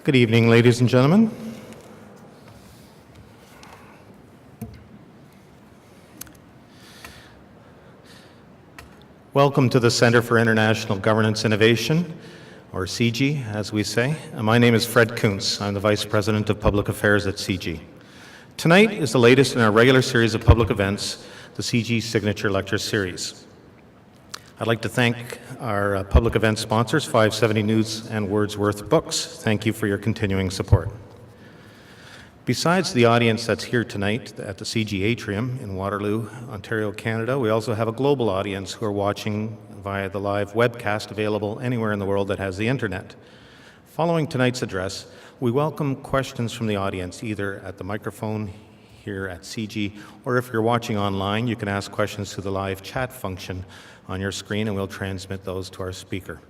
Good evening, ladies and gentlemen. Welcome to the Center for International Governance Innovation, or CIGI, as we say. My name is Fred Kuntz. I'm the Vice President of Public Affairs at CIGI. Tonight is the latest in our regular series of public events, the CIGI Signature Lecture Series. I'd like to thank our public event sponsors, 570 News and Wordsworth Books. Thank you for your continuing support. Besides the audience that's here tonight at the CIGI Atrium in Waterloo, Ontario, Canada, we also have a global audience who are watching via the live webcast available anywhere in the world that has the internet. Following tonight's address, we welcome questions from the audience, either at the microphone here at CIGI, or if you're watching online, you can ask questions through the live chat function on your screen, and we'll transmit those to our speaker.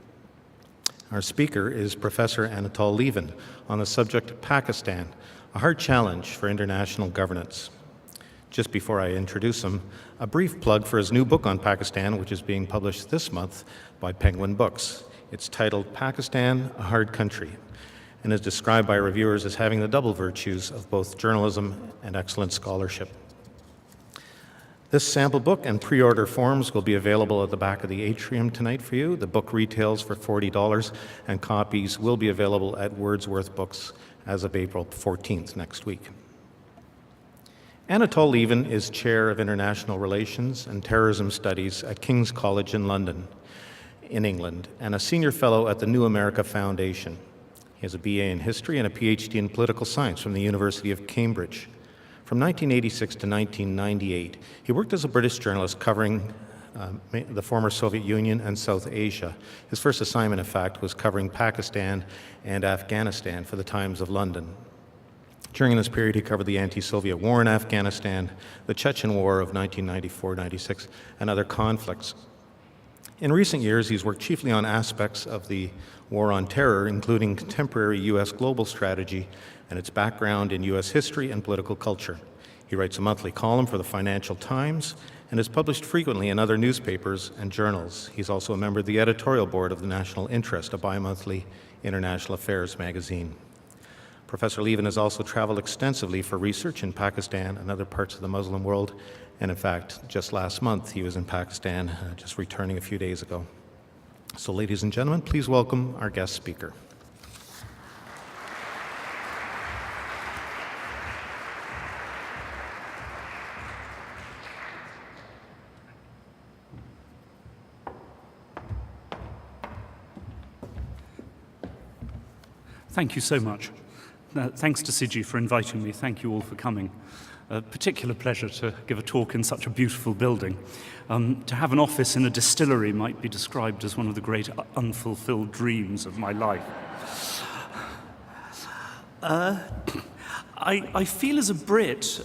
Our speaker is Professor Anatol Lieven on the subject of Pakistan, a hard challenge for international governance. Just before I introduce him, a brief plug for his new book on Pakistan, which is being published this month by Penguin Books. It's titled Pakistan, a Hard Country, and is described by reviewers as having the double virtues of both journalism and excellent scholarship. This sample book and pre-order forms will be available at the back of the atrium tonight for you. The book retails for $40, and copies will be available at Wordsworth Books as of April 14th next week. Anatol Lieven is Chair of International Relations and Terrorism Studies at King's College in London, in England, and a Senior Fellow at the New America Foundation. He has a BA in History and a PhD in Political Science from the University of Cambridge. From 1986 to 1998, he worked as a British journalist covering the former Soviet Union and South Asia. His first assignment, in fact, was covering Pakistan and Afghanistan for the Times of London. During this period, he covered the anti-Soviet war in Afghanistan, the Chechen War of 1994-96, and other conflicts. In recent years, he's worked chiefly on aspects of the war on terror, including contemporary U.S. global strategy and its background in U.S. history and political culture. He writes a monthly column for the Financial Times and is published frequently in other newspapers and journals. He's also a member of the editorial board of The National Interest, a bi-monthly international affairs magazine. Professor Lieven has also traveled extensively for research in Pakistan and other parts of the Muslim world, and in fact, just last month he was in Pakistan, just returning a few days ago. So ladies and gentlemen, please welcome our guest speaker. Thank you so much. Thanks to CIGI for inviting me. Thank you all for coming. A particular pleasure to give a talk in such a beautiful building. To have an office in a distillery might be described as one of the great unfulfilled dreams of my life. I feel as a Brit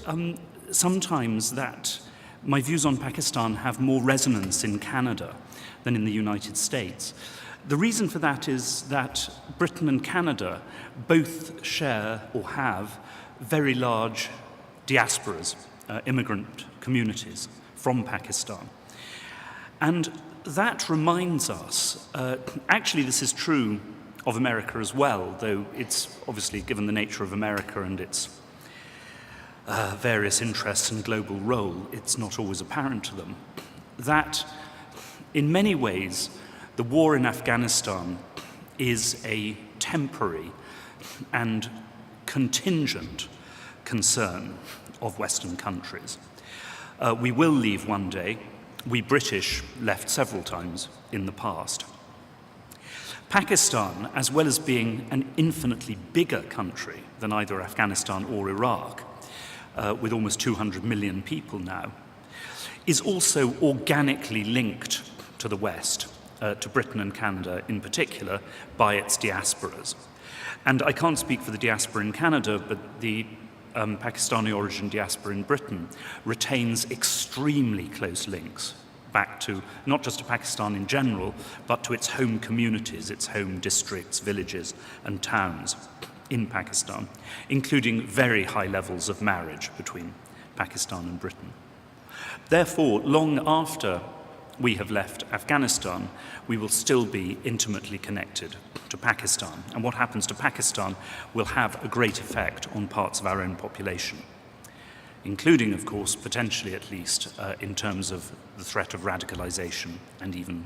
sometimes that my views on Pakistan have more resonance in Canada than in the United States. The reason for that is that Britain and Canada both share or have very large diasporas, immigrant communities from Pakistan. And that reminds us, actually this is true of America as well, though it's obviously, given the nature of America and its various interests and global role, it's not always apparent to them, that in many ways the war in Afghanistan is a temporary and contingent concern of Western countries. We will leave one day. We British left several times in the past. Pakistan, as well as being an infinitely bigger country than either Afghanistan or Iraq, with almost 200 million people now, is also organically linked to the West, to Britain and Canada in particular, by its diasporas. And I can't speak for the diaspora in Canada, but the Pakistani origin diaspora in Britain retains extremely close links back to not just to Pakistan in general, but to its home communities, its home districts, villages, and towns in Pakistan, including very high levels of marriage between Pakistan and Britain. Therefore, long after we have left Afghanistan, we will still be intimately connected to Pakistan. And what happens to Pakistan will have a great effect on parts of our own population, including, of course, potentially at least, in terms of the threat of radicalization and even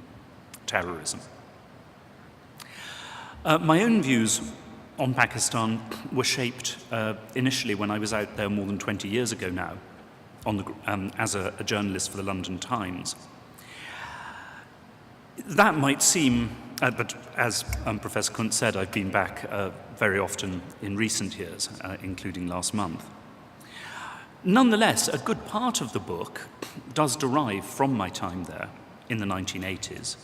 terrorism. My own views on Pakistan were shaped initially when I was out there more than 20 years ago now as a journalist for the London Times. That might seem, but as Professor Kuntz said, I've been back very often in recent years, including last month. Nonetheless, a good part of the book does derive from my time there in the 1980s.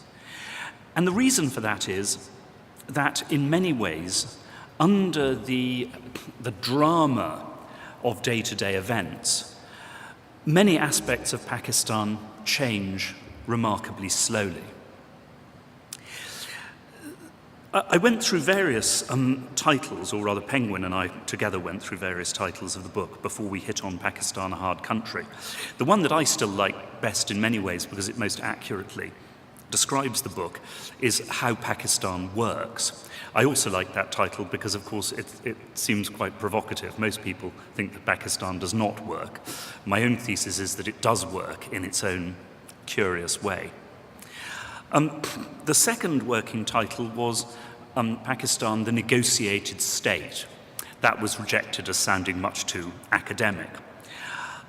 And the reason for that is that in many ways, under the drama of day-to-day events, many aspects of Pakistan change remarkably slowly. I went through various titles, or rather Penguin and I together went through various titles of the book before we hit on Pakistan, a Hard Country. The one that I still like best in many ways because it most accurately describes the book is How Pakistan Works. I also like that title because, of course, it seems quite provocative. Most people think that Pakistan does not work. My own thesis is that it does work in its own curious way. The second working title was Pakistan, the Negotiated State. That was rejected as sounding much too academic.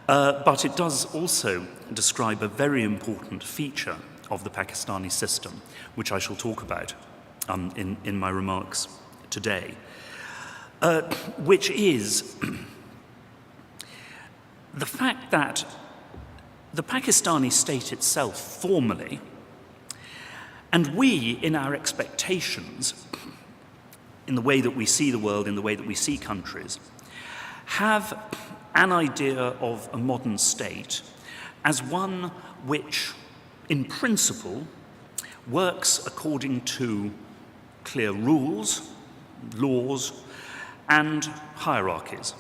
But it does also describe a very important feature of the Pakistani system, which I shall talk about in my remarks today, which is the fact that the Pakistani state itself formally, and we in our expectations, in the way that we see the world, in the way that we see countries, have an idea of a modern state as one which, in principle, works according to clear rules, laws, and hierarchies.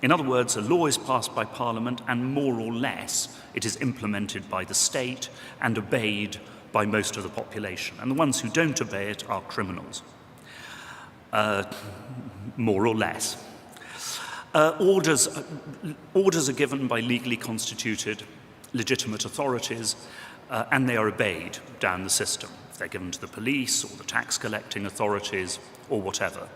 In other words, a law is passed by Parliament and more or less it is implemented by the state and obeyed by most of the population. And the ones who don't obey it are criminals, more or less. Orders are given by legally constituted, legitimate authorities, and they are obeyed down the system. If they're given to the police or the tax collecting authorities or whatever.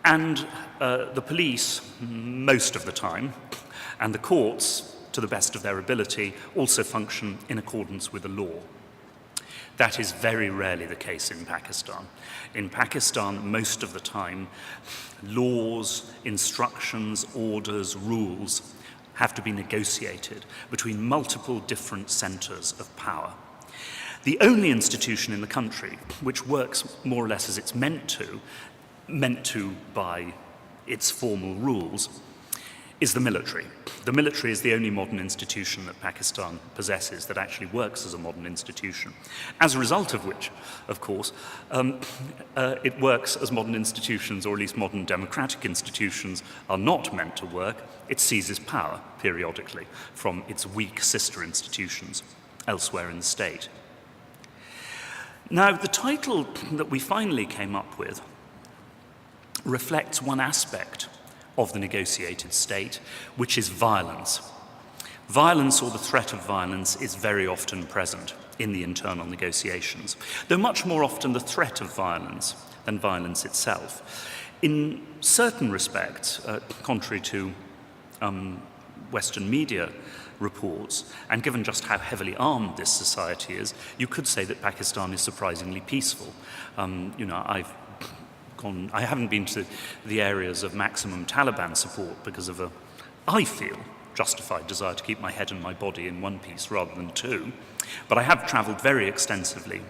And the police, most of the time, and the courts, to the best of their ability, also function in accordance with the law. That is very rarely the case in Pakistan. In Pakistan, most of the time, laws, instructions, orders, rules have to be negotiated between multiple different centers of power. The only institution in the country which works more or less as it's meant to by its formal rules, is the military. The military is the only modern institution that Pakistan possesses that actually works as a modern institution. As a result of which, of course, it works as modern institutions, or at least modern democratic institutions, are not meant to work. It seizes power periodically from its weak sister institutions elsewhere in the state. Now, the title that we finally came up with reflects one aspect of the negotiated state, which is violence. Violence, or the threat of violence, is very often present in the internal negotiations, though much more often the threat of violence than violence itself. In certain respects, contrary to Western media reports, and given just how heavily armed this society is, you could say that Pakistan is surprisingly peaceful. I haven't been to the areas of maximum Taliban support because of a, I feel, justified desire to keep my head and my body in one piece rather than two. But I have travelled very extensively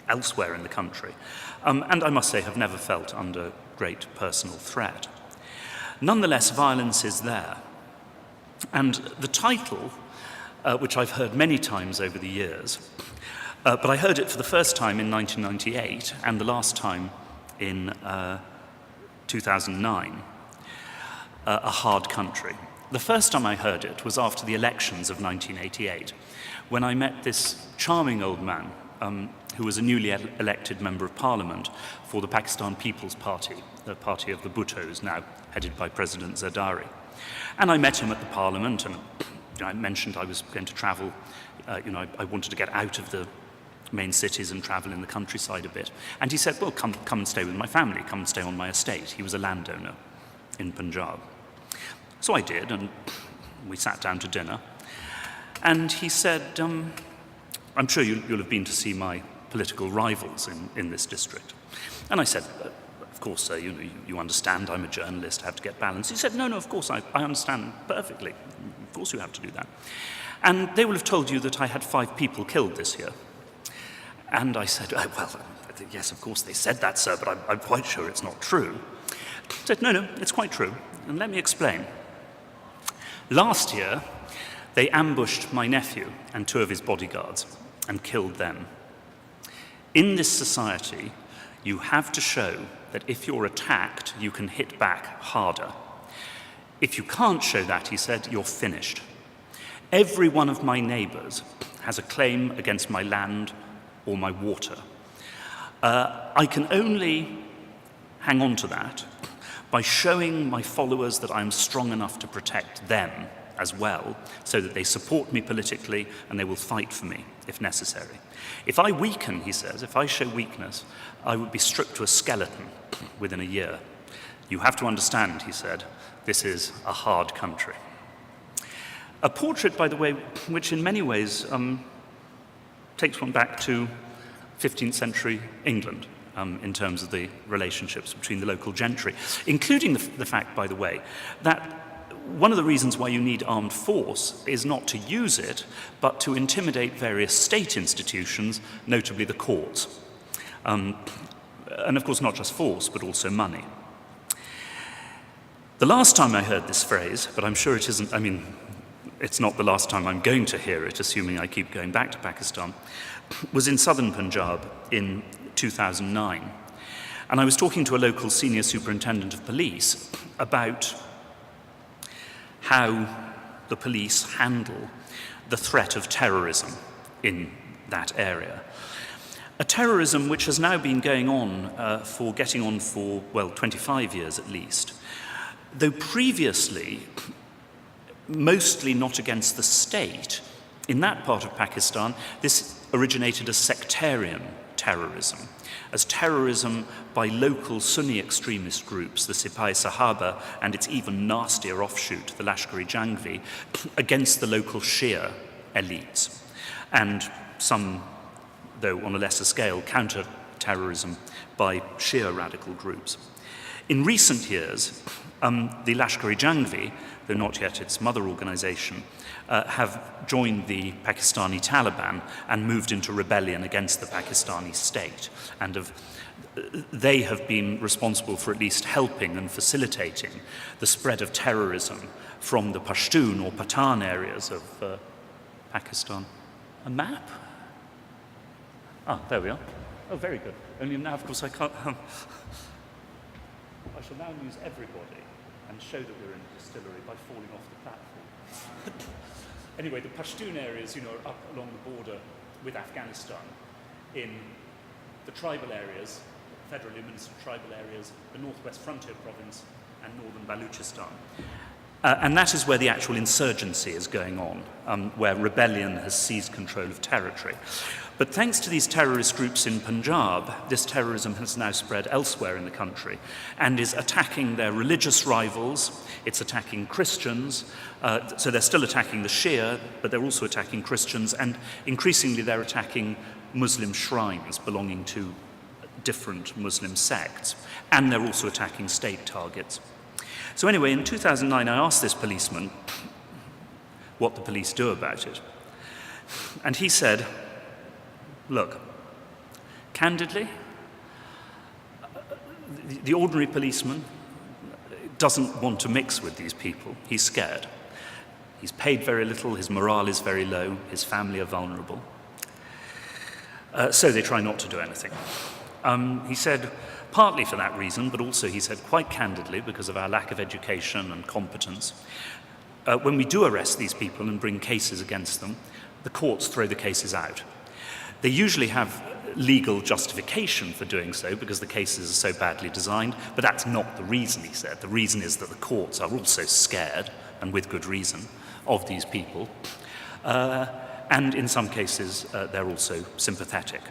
elsewhere in the country, and I must say have never felt under great personal threat. Nonetheless, violence is there. And the title, which I've heard many times over the years, but I heard it for the first time in 1998 and the last time in 2009, A Hard Country. The first time I heard it was after the elections of 1988, when I met this charming old man who was a newly elected member of parliament for the Pakistan People's Party, the party of the Bhuttos, now headed by President Zardari. And I met him at the parliament, and I mentioned I was going to travel. I wanted to get out of the main cities and travel in the countryside a bit. And he said, well, come and stay with my family, come and stay on my estate. He was a landowner in Punjab. So I did, and we sat down to dinner. And he said, I'm sure you'll have been to see my political rivals in this district. And I said, of course, sir, you understand I'm a journalist, I have to get balance. He said, no, of course, I understand perfectly. Of course you have to do that. And they will have told you that I had 5 people killed this year. And I said, well, yes, of course they said that, sir, but I'm quite sure it's not true. He said, no, it's quite true. And let me explain. Last year, they ambushed my nephew and 2 of his bodyguards and killed them. In this society, you have to show that if you're attacked, you can hit back harder. If you can't show that, he said, you're finished. Every one of my neighbors has a claim against my land or my water. I can only hang on to that by showing my followers that I'm strong enough to protect them as well, so that they support me politically and they will fight for me if necessary. If I weaken, he says, if I show weakness, I would be stripped to a skeleton within a year. You have to understand, he said, this is a hard country. A portrait, by the way, which in many ways takes one back to 15th century England in terms of the relationships between the local gentry, including the fact, by the way, that one of the reasons why you need armed force is not to use it, but to intimidate various state institutions, notably the courts. And of course, not just force, but also money. The last time I heard this phrase, but I'm sure it isn't, it's not the last time I'm going to hear it, assuming I keep going back to Pakistan, was in southern Punjab in 2009. And I was talking to a local senior superintendent of police about how the police handle the threat of terrorism in that area. A terrorism which has now been going on for 25 years at least, though previously mostly not against the state. In that part of Pakistan, this originated as sectarian terrorism, as terrorism by local Sunni extremist groups, the Sipai-Sahaba and its even nastier offshoot, the Lashkar-e-Jhangvi, against the local Shia elites, and some, though on a lesser scale, counter-terrorism by Shia radical groups. In recent years, the Lashkar-e-Jhangvi, though not yet its mother organization, have joined the Pakistani Taliban and moved into rebellion against the Pakistani state. And they have been responsible for at least helping and facilitating the spread of terrorism from the Pashtun or Pathan areas of Pakistan. A map? Ah, there we are. Oh, very good. Only now, of course, I can't... I shall now lose everybody and show that we're in a distillery by falling off the platform. Anyway, the Pashtun areas, are up along the border with Afghanistan in the tribal areas, federally administered tribal areas, the Northwest Frontier Province and northern Baluchistan. And that is where the actual insurgency is going on, where rebellion has seized control of territory. But thanks to these terrorist groups in Punjab, this terrorism has now spread elsewhere in the country and is attacking their religious rivals, it's attacking Christians, so they're still attacking the Shia, but they're also attacking Christians, and increasingly they're attacking Muslim shrines belonging to different Muslim sects, and they're also attacking state targets. So anyway, in 2009, I asked this policeman what the police do about it. And he said, look, candidly, the ordinary policeman doesn't want to mix with these people. He's scared. He's paid very little, his morale is very low, his family are vulnerable. So they try not to do anything. He said, partly for that reason, but also, he said, quite candidly, because of our lack of education and competence, when we do arrest these people and bring cases against them, the courts throw the cases out. They usually have legal justification for doing so because the cases are so badly designed, but that's not the reason, he said. The reason is that the courts are also scared, and with good reason, of these people. And in some cases, they're also sympathetic.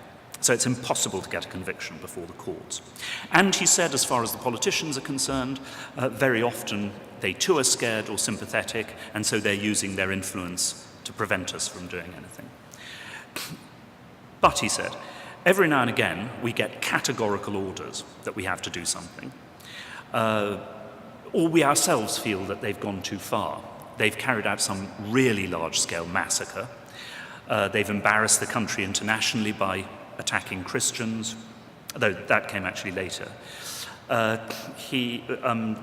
So it's impossible to get a conviction before the courts. And he said, as far as the politicians are concerned, very often they too are scared or sympathetic, and so they're using their influence to prevent us from doing anything. But, he said, every now and again we get categorical orders that we have to do something. Or we ourselves feel that they've gone too far. They've carried out some really large-scale massacre. They've embarrassed the country internationally by attacking Christians, though that came actually later.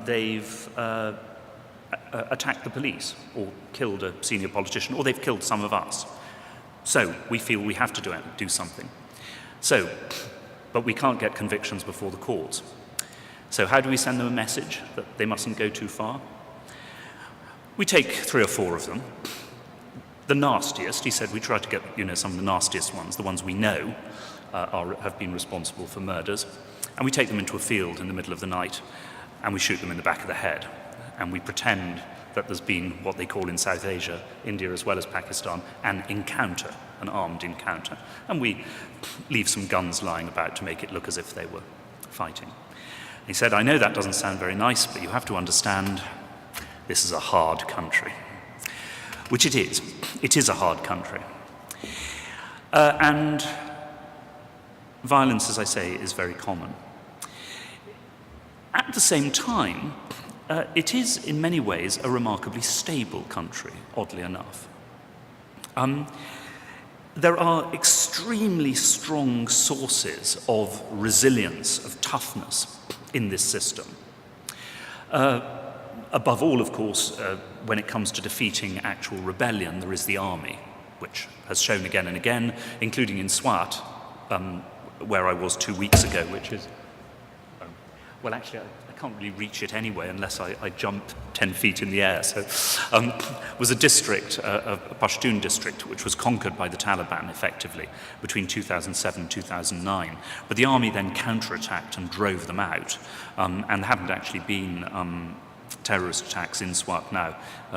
They've attacked the police, or killed a senior politician, or they've killed some of us. So we feel we have to do something. But we can't get convictions before the courts. So how do we send them a message that they mustn't go too far? We take 3 or 4 of them. The nastiest, he said, we try to get some of the nastiest ones, the ones we know have been responsible for murders, and we take them into a field in the middle of the night, and we shoot them in the back of the head, and we pretend that there's been what they call in South Asia, India as well as Pakistan, an encounter, an armed encounter, and we leave some guns lying about to make it look as if they were fighting. He said, I know that doesn't sound very nice, but you have to understand this is a hard country. Which it is. It is a hard country. And violence, as I say, is very common. At the same time, it is in many ways a remarkably stable country, oddly enough. There are extremely strong sources of resilience, of toughness in this system. Above all, of course, when it comes to defeating actual rebellion, there is the army, which has shown again and again, including in Swat, where I was 2 weeks ago, which is... well, actually, I can't really reach it anyway unless I jump 10 feet in the air. So was a district, a Pashtun district, which was conquered by the Taliban, effectively, between 2007 and 2009. But the army then counterattacked and drove them out, and there haven't actually been terrorist attacks in Swat now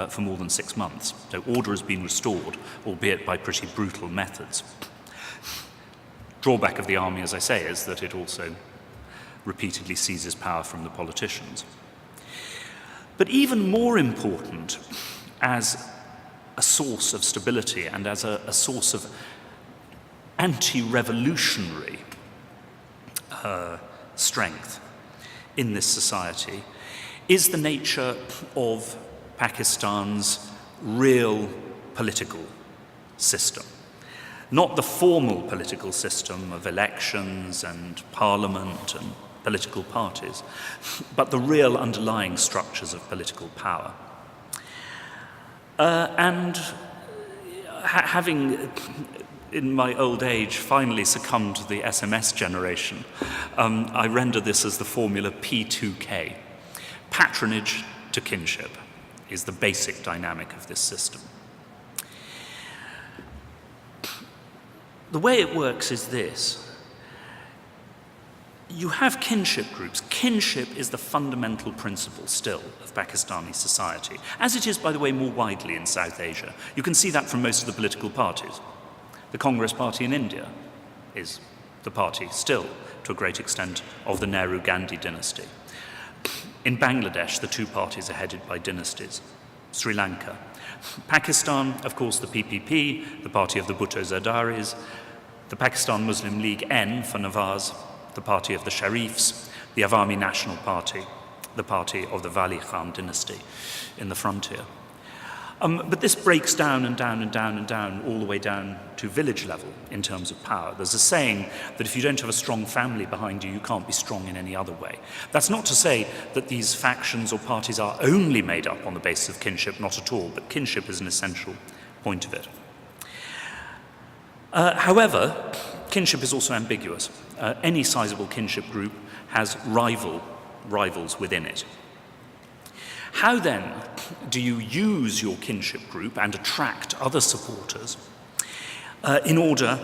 for more than 6 months. So order has been restored, albeit by pretty brutal methods. Drawback of the army, as I say, is that it also repeatedly seizes power from the politicians. But even more important, as a source of stability and as a source of anti-revolutionary strength in this society, is the nature of Pakistan's real political system. Not the formal political system of elections and parliament and political parties, but the real underlying structures of political power. And having, in my old age, finally succumbed to the SMS generation, I render this as the formula P2K. Patronage to kinship is the basic dynamic of this system. The way it works is this. You have kinship groups. Kinship is the fundamental principle still of Pakistani society, as it is, by the way, more widely in South Asia. You can see that from most of the political parties. The Congress Party in India is the party still, to a great extent, of the Nehru-Gandhi dynasty. In Bangladesh, the 2 parties are headed by dynasties. Sri Lanka. Pakistan, of course, the PPP, the party of the Bhutto Zardaris, the Pakistan Muslim League N for Nawaz, the party of the Sharifs, the Awami National Party, the party of the Wali Khan dynasty in the frontier. But this breaks down and down and down and down, all the way down to village level in terms of power. There's a saying that if you don't have a strong family behind you, you can't be strong in any other way. That's not to say that these factions or parties are only made up on the basis of kinship, not at all, but kinship is an essential point of it. However, kinship is also ambiguous. Any sizable kinship group has rivals within it. How then do you use your kinship group and attract other supporters in order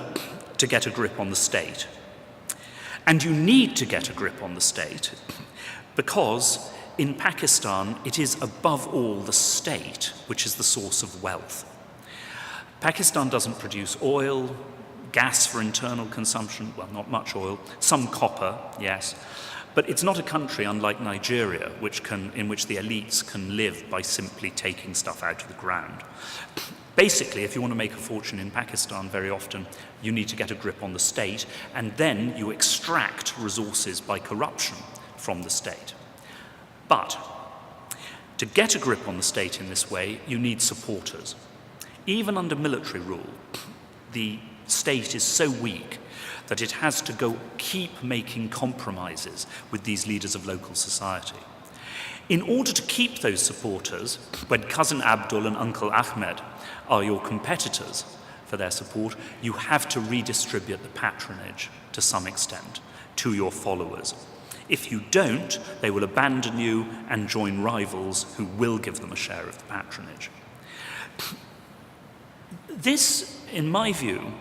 to get a grip on the state? And you need to get a grip on the state because in Pakistan it is above all the state which is the source of wealth. Pakistan doesn't produce oil, gas for internal consumption, well, not much oil, some copper, yes, but it's not a country unlike Nigeria, in which the elites can live by simply taking stuff out of the ground. Basically, if you want to make a fortune in Pakistan, very often you need to get a grip on the state, and then you extract resources by corruption from the state. But to get a grip on the state in this way, you need supporters. Even under military rule, the state is so weak that it has to keep making compromises with these leaders of local society. In order to keep those supporters, when cousin Abdul and uncle Ahmed are your competitors for their support, you have to redistribute the patronage to some extent to your followers. If you don't, they will abandon you and join rivals who will give them a share of the patronage. This, in my view,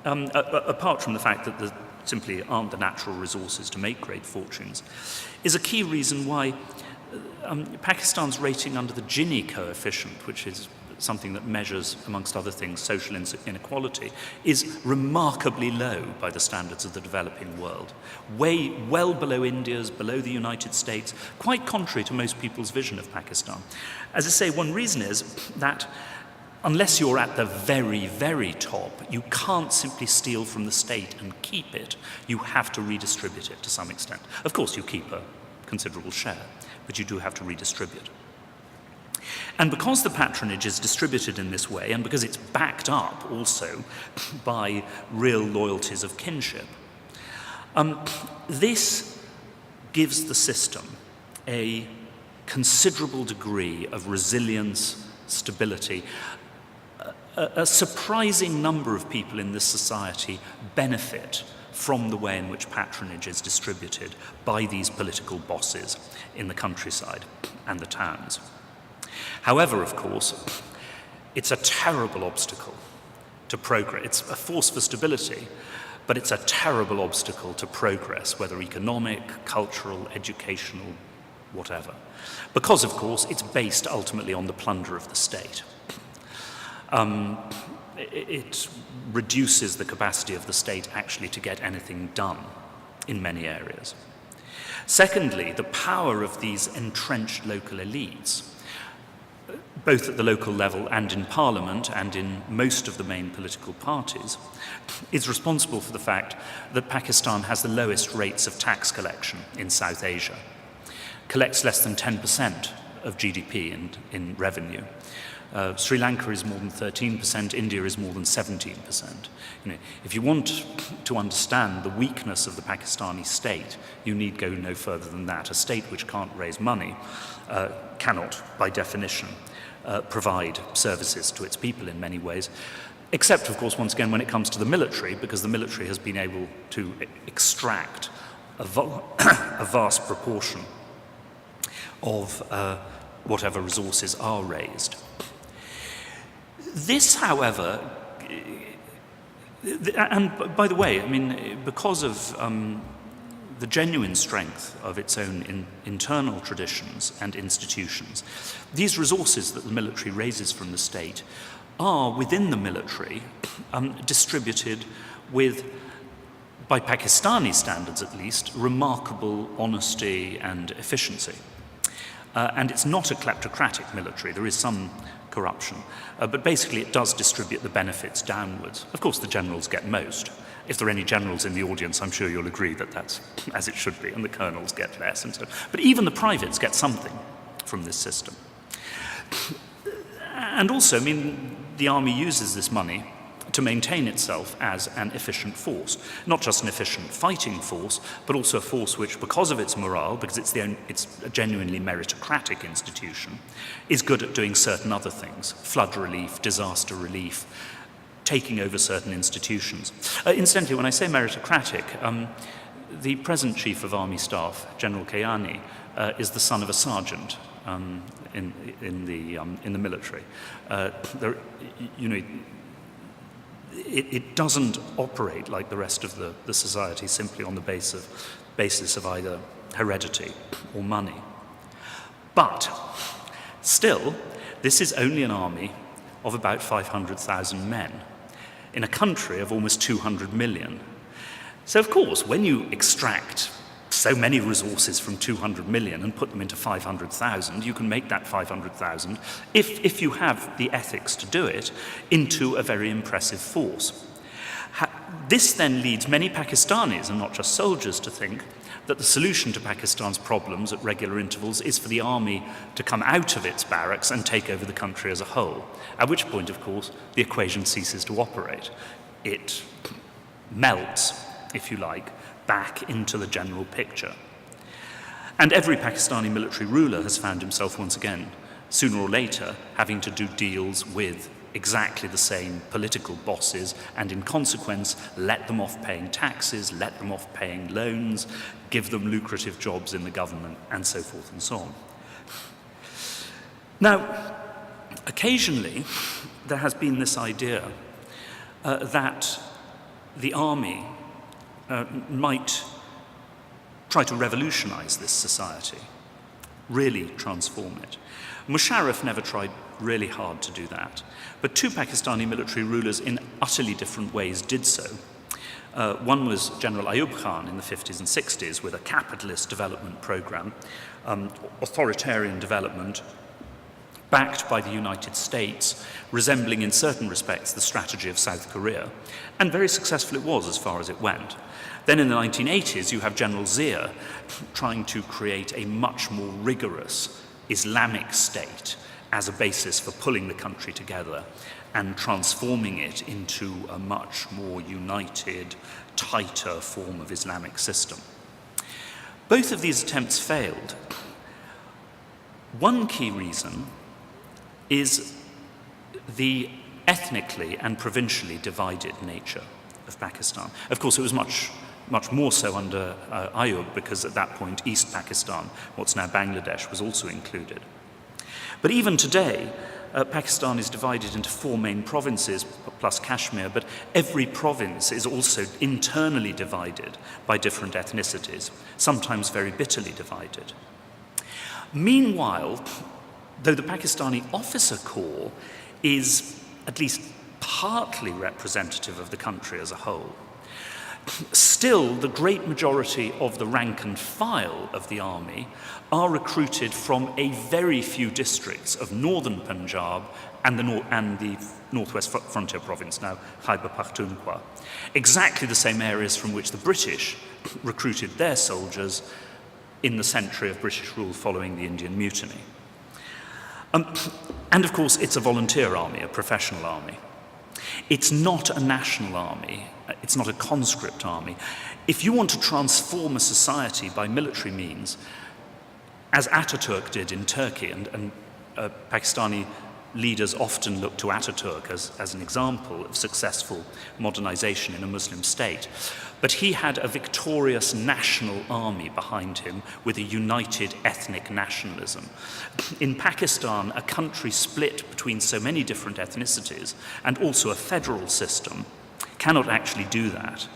apart from the fact that there simply aren't the natural resources to make great fortunes, is a key reason why Pakistan's rating under the Gini coefficient, which is something that measures, amongst other things, social inequality, is remarkably low by the standards of the developing world. Well below India's, below the United States, quite contrary to most people's vision of Pakistan. As I say, one reason is that unless you're at the very, very top, you can't simply steal from the state and keep it. You have to redistribute it to some extent. Of course, you keep a considerable share, but you do have to redistribute. And because the patronage is distributed in this way, and because it's backed up also by real loyalties of kinship, this gives the system a considerable degree of resilience, stability. A surprising number of people in this society benefit from the way in which patronage is distributed by these political bosses in the countryside and the towns. However, of course, it's a terrible obstacle to progress. It's a force for stability, but it's a terrible obstacle to progress, whether economic, cultural, educational, whatever. Because, of course, it's based ultimately on the plunder of the state. It reduces the capacity of the state actually to get anything done in many areas. Secondly, the power of these entrenched local elites, both at the local level and in Parliament and in most of the main political parties, is responsible for the fact that Pakistan has the lowest rates of tax collection in South Asia, collects less than 10% of GDP in revenue. Sri Lanka is more than 13%, India is more than 17%. If you want to understand the weakness of the Pakistani state, you need go no further than that. A state which can't raise money cannot, by definition, provide services to its people in many ways, except, of course, once again, when it comes to the military, because the military has been able to extract a vast proportion of whatever resources are raised. This, however, and by the way, I mean, because of the genuine strength of its own internal traditions and institutions, these resources that the military raises from the state are, within the military, distributed with, by Pakistani standards at least, remarkable honesty and efficiency. And it's not a kleptocratic military. There is some corruption. But basically it does distribute the benefits downwards. Of course, the generals get most. If there are any generals in the audience, I'm sure you'll agree that that's as it should be, and the colonels get less. And so. But even the privates get something from this system. And also, I mean, the army uses this money to maintain itself as an efficient force. Not just an efficient fighting force, but also a force which, because of its morale, because it's a genuinely meritocratic institution, is good at doing certain other things: flood relief, disaster relief, taking over certain institutions. Incidentally, when I say meritocratic, the present Chief of Army Staff, General Kayani, is the son of a sergeant. in the military. It doesn't operate like the rest of the society simply on the basis of either heredity or money. But still, this is only an army of about 500,000 men in a country of almost 200 million. So of course, when you extract so many resources from 200 million and put them into 500,000, you can make that 500,000, if you have the ethics to do it, into a very impressive force. This then leads many Pakistanis, and not just soldiers, to think that the solution to Pakistan's problems at regular intervals is for the army to come out of its barracks and take over the country as a whole, at which point, of course, the equation ceases to operate. It melts, if you like, back into the general picture. And every Pakistani military ruler has found himself once again, sooner or later, having to do deals with exactly the same political bosses, and in consequence, let them off paying taxes, let them off paying loans, give them lucrative jobs in the government, and so forth and so on. Now, occasionally, there has been this idea that the army might try to revolutionize this society, really transform it. Musharraf never tried really hard to do that, but two Pakistani military rulers in utterly different ways did so. One was General Ayub Khan in the 50s and 60s with a capitalist development program, authoritarian development, backed by the United States, resembling in certain respects the strategy of South Korea, and very successful it was as far as it went. Then in the 1980s, you have General Zia trying to create a much more rigorous Islamic state as a basis for pulling the country together and transforming it into a much more united, tighter form of Islamic system. Both of these attempts failed. One key reason is the ethnically and provincially divided nature of Pakistan. Of course, it was much more so under Ayub, because at that point East Pakistan, what's now Bangladesh, was also included. But even today, Pakistan is divided into four main provinces plus Kashmir, but every province is also internally divided by different ethnicities, sometimes very bitterly divided. Meanwhile, though the Pakistani officer corps is at least partly representative of the country as a whole, still the great majority of the rank and file of the army are recruited from a very few districts of northern Punjab and the northwest frontier province, now Khyber Pakhtunkhwa, exactly the same areas from which the British recruited their soldiers in the century of British rule following the Indian Mutiny. And of course, it's a volunteer army, a professional army. It's not a national army. It's not a conscript army. If you want to transform a society by military means, as Ataturk did in Turkey, and Pakistani leaders often look to Ataturk as an example of successful modernization in a Muslim state. But he had a victorious national army behind him with a united ethnic nationalism. In Pakistan, a country split between so many different ethnicities and also a federal system cannot actually do that.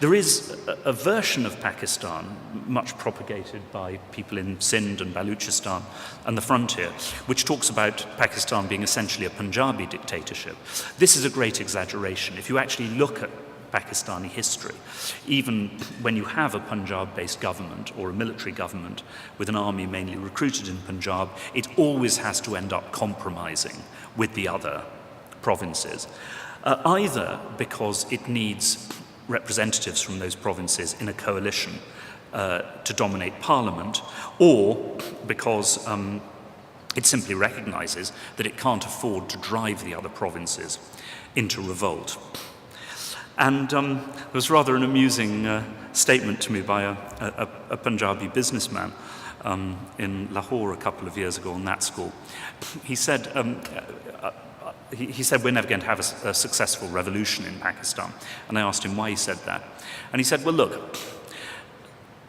There is a version of Pakistan, much propagated by people in Sindh and Baluchistan and the frontier, which talks about Pakistan being essentially a Punjabi dictatorship. This is a great exaggeration. If you actually look at Pakistani history, even when you have a Punjab-based government or a military government with an army mainly recruited in Punjab, it always has to end up compromising with the other provinces. Either because it needs representatives from those provinces in a coalition to dominate parliament, or because it simply recognizes that it can't afford to drive the other provinces into revolt. And there was rather an amusing statement to me by a Punjabi businessman in Lahore a couple of years ago on that school. He said, we're never going to have a successful revolution in Pakistan. And I asked him why he said that. And he said, well, look,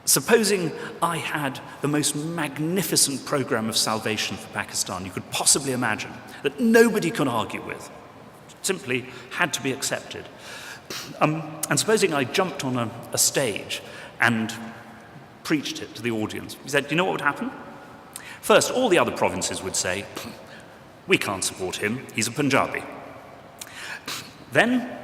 Supposing I had the most magnificent program of salvation for Pakistan you could possibly imagine, that nobody could argue with, simply had to be accepted. And supposing I jumped on a stage and preached it to the audience. He said, do you know what would happen? First, all the other provinces would say, we can't support him, he's a Punjabi. Then,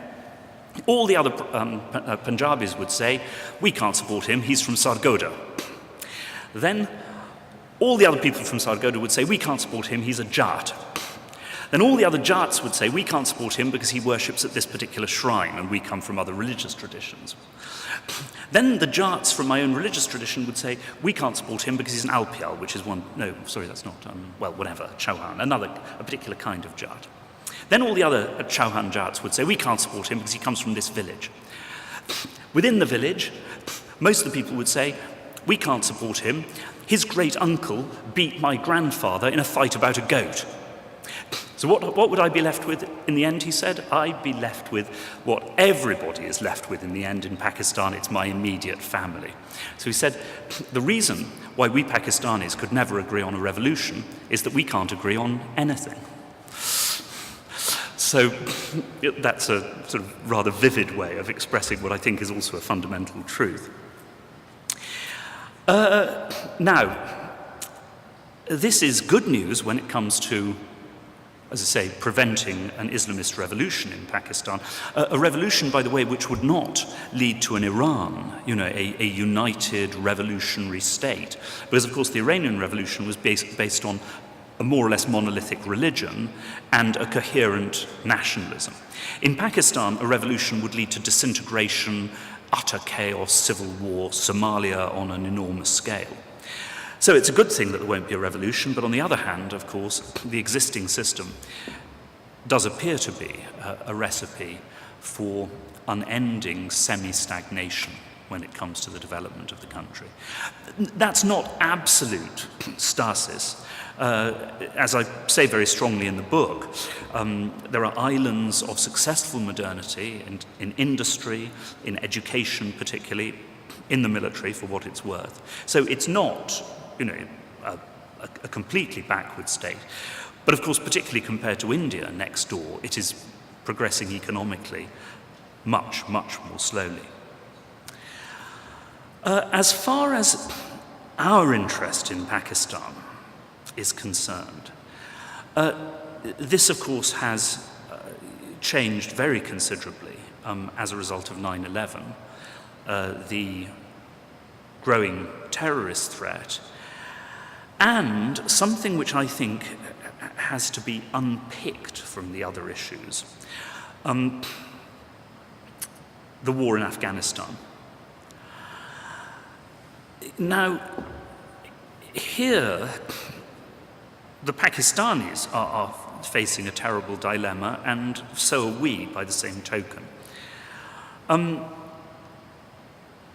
all the other Punjabis would say, we can't support him, he's from Sargodha. Then, all the other people from Sargodha would say, we can't support him, he's a Jat. Then all the other Jats would say, we can't support him because he worships at this particular shrine, and we come from other religious traditions. Then the Jats from my own religious tradition would say, we can't support him because he's an Alpial, which is one, no, sorry, that's not, well, whatever, Chauhan, a particular kind of Jat. Then all the other Chauhan Jats would say, we can't support him because he comes from this village. Within the village, most of the people would say, we can't support him, his great-uncle beat my grandfather in a fight about a goat. So what would I be left with in the end, he said? I'd be left with what everybody is left with in the end in Pakistan. It's my immediate family. So he said, the reason why we Pakistanis could never agree on a revolution is that we can't agree on anything. So that's a sort of rather vivid way of expressing what I think is also a fundamental truth. Now, this is good news when it comes to, as I say, preventing an Islamist revolution in Pakistan. A revolution, by the way, which would not lead to an Iran, a united revolutionary state. Because, of course, the Iranian revolution was based on a more or less monolithic religion and a coherent nationalism. In Pakistan, a revolution would lead to disintegration, utter chaos, civil war, Somalia on an enormous scale. So it's a good thing that there won't be a revolution, but on the other hand, of course, the existing system does appear to be a recipe for unending semi-stagnation when it comes to the development of the country. That's not absolute stasis. As I say very strongly in the book, there are islands of successful modernity in industry, in education particularly, in the military for what it's worth. So it's not, a completely backward state. But of course, particularly compared to India next door, it is progressing economically much, much more slowly. As far as our interest in Pakistan is concerned, this, of course, has changed very considerably as a result of 9/11, the growing terrorist threat, and something which I think has to be unpicked from the other issues, the war in Afghanistan. Now, here, the Pakistanis are facing a terrible dilemma, and so are we, by the same token.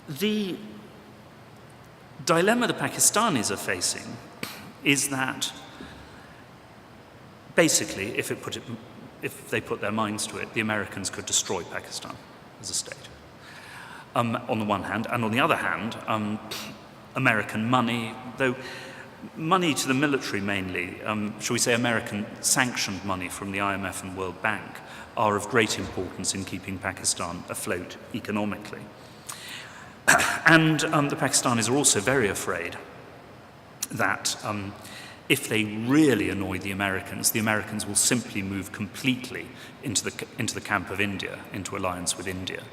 The dilemma the Pakistanis are facing is that, basically, if they put their minds to it, the Americans could destroy Pakistan as a state, on the one hand, and on the other hand, American money, though money to the military mainly, shall we say American sanctioned money from the IMF and World Bank, are of great importance in keeping Pakistan afloat economically. And the Pakistanis are also very afraid that if they really annoy the Americans will simply move completely into the camp of India, into alliance with India,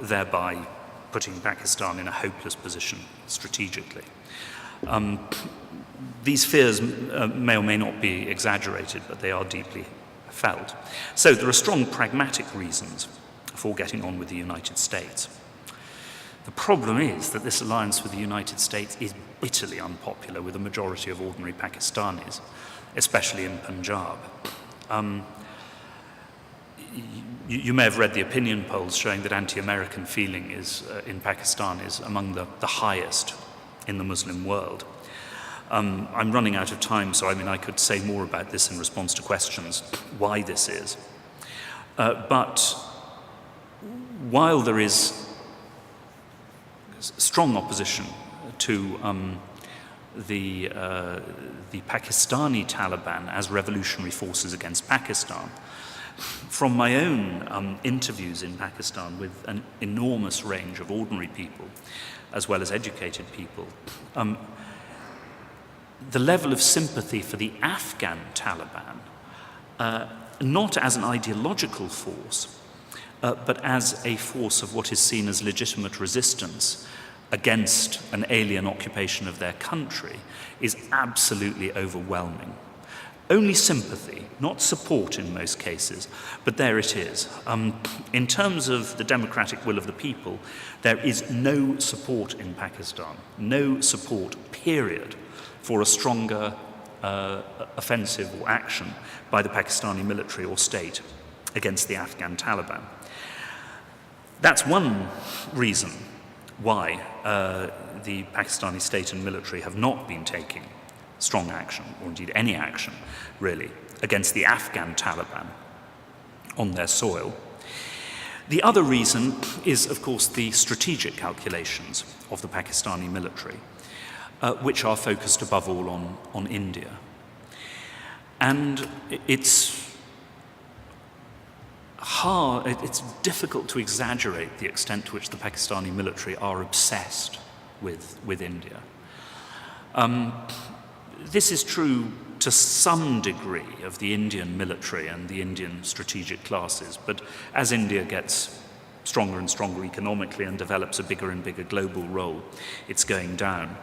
thereby putting Pakistan in a hopeless position strategically. These fears may or may not be exaggerated, but they are deeply felt. So there are strong pragmatic reasons for getting on with the United States. The problem is that this alliance with the United States is bitterly unpopular with a majority of ordinary Pakistanis, especially in Punjab. You may have read the opinion polls showing that anti-American feeling in Pakistan is among the highest in the Muslim world. I'm running out of time, so I could say more about this in response to questions, why this is. But while there is strong opposition to the Pakistani Taliban as revolutionary forces against Pakistan. From my own interviews in Pakistan with an enormous range of ordinary people, as well as educated people, the level of sympathy for the Afghan Taliban, not as an ideological force, but as a force of what is seen as legitimate resistance against an alien occupation of their country, is absolutely overwhelming. Only sympathy, not support in most cases, but there it is. In terms of the democratic will of the people, there is no support in Pakistan, no support, period, for a stronger offensive or action by the Pakistani military or state against the Afghan Taliban. That's one reason why the Pakistani state and military have not been taking strong action, or indeed any action, really, against the Afghan Taliban on their soil. The other reason is, of course, the strategic calculations of the Pakistani military, which are focused above all on India. And it's difficult to exaggerate the extent to which the Pakistani military are obsessed with India. This is true to some degree of the Indian military and the Indian strategic classes, but as India gets stronger and stronger economically and develops a bigger and bigger global role, it's going down.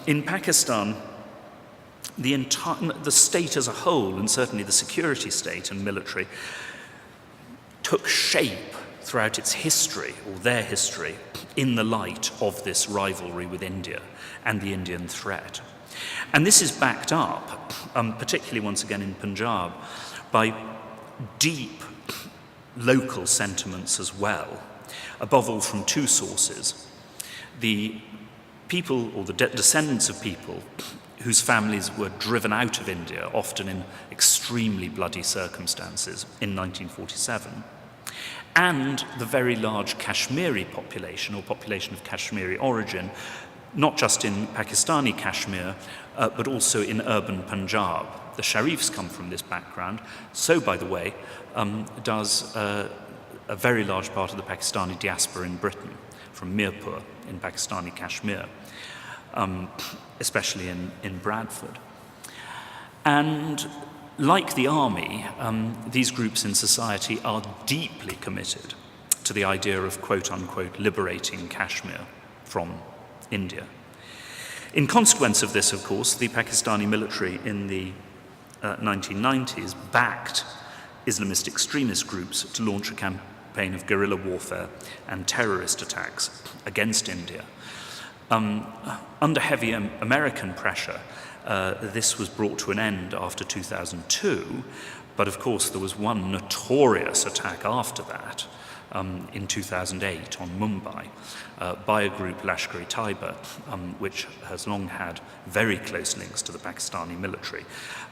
In Pakistan, the state as a whole, and certainly the security state and military, took shape throughout its history, or their history, in the light of this rivalry with India and the Indian threat. And this is backed up, particularly once again in Punjab, by deep local sentiments as well, above all from two sources. The people, or the descendants of people, whose families were driven out of India, often in extremely bloody circumstances, in 1947, and the very large Kashmiri population, or population of Kashmiri origin, not just in Pakistani Kashmir, but also in urban Punjab. The Sharifs come from this background. So, by the way, does a very large part of the Pakistani diaspora in Britain, from Mirpur in Pakistani Kashmir, especially in Bradford. And like the army, these groups in society are deeply committed to the idea of quote-unquote liberating Kashmir from India. In consequence of this, of course, the Pakistani military in the 1990s backed Islamist extremist groups to launch a campaign of guerrilla warfare and terrorist attacks against India. Under heavy American pressure, this was brought to an end after 2002, but of course there was one notorious attack after that, in 2008 on Mumbai, by a group, Lashkar-e-Taiba, which has long had very close links to the Pakistani military,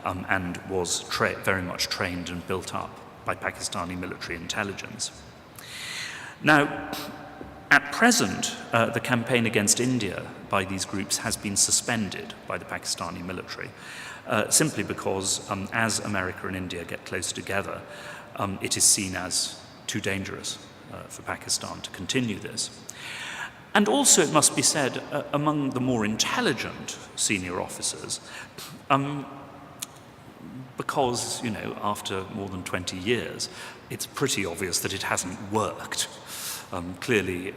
and was very much trained and built up by Pakistani military intelligence. Now, at present, the campaign against India by these groups has been suspended by the Pakistani military, simply because as America and India get close together, it is seen as too dangerous for Pakistan to continue this. And also, it must be said, among the more intelligent senior officers, because, after more than 20 years, it's pretty obvious that it hasn't worked. Clearly,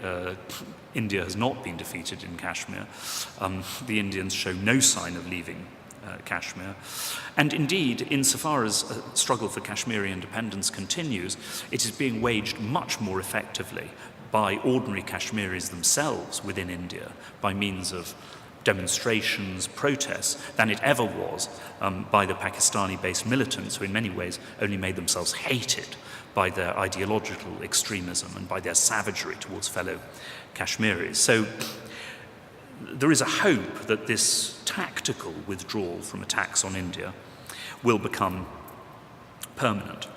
India has not been defeated in Kashmir. The Indians show no sign of leaving Kashmir. And indeed, insofar as a struggle for Kashmiri independence continues, it is being waged much more effectively by ordinary Kashmiris themselves within India, by means of demonstrations, protests, than it ever was by the Pakistani-based militants, who in many ways only made themselves hated by their ideological extremism and by their savagery towards fellow Kashmiris. So there is a hope that this tactical withdrawal from attacks on India will become permanent.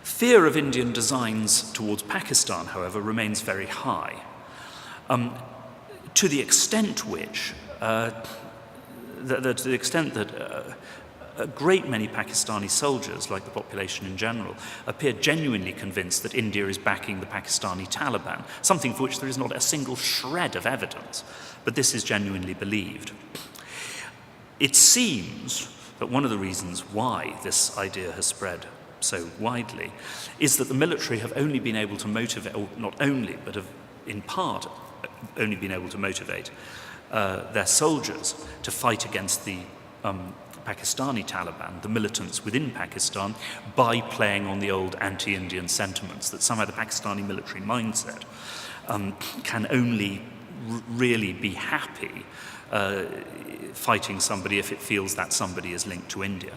Fear of Indian designs towards Pakistan, however, remains very high. to the extent which, to the extent that a great many Pakistani soldiers, like the population in general, appear genuinely convinced that India is backing the Pakistani Taliban, something for which there is not a single shred of evidence, but this is genuinely believed. It seems that one of the reasons why this idea has spread so widely is that the military have only been able to motivate, or not only, but have in part only been able to motivate their soldiers to fight against the Pakistani Taliban, the militants within Pakistan, by playing on the old anti-Indian sentiments that somehow the Pakistani military mindset can only really be happy fighting somebody if it feels that somebody is linked to India.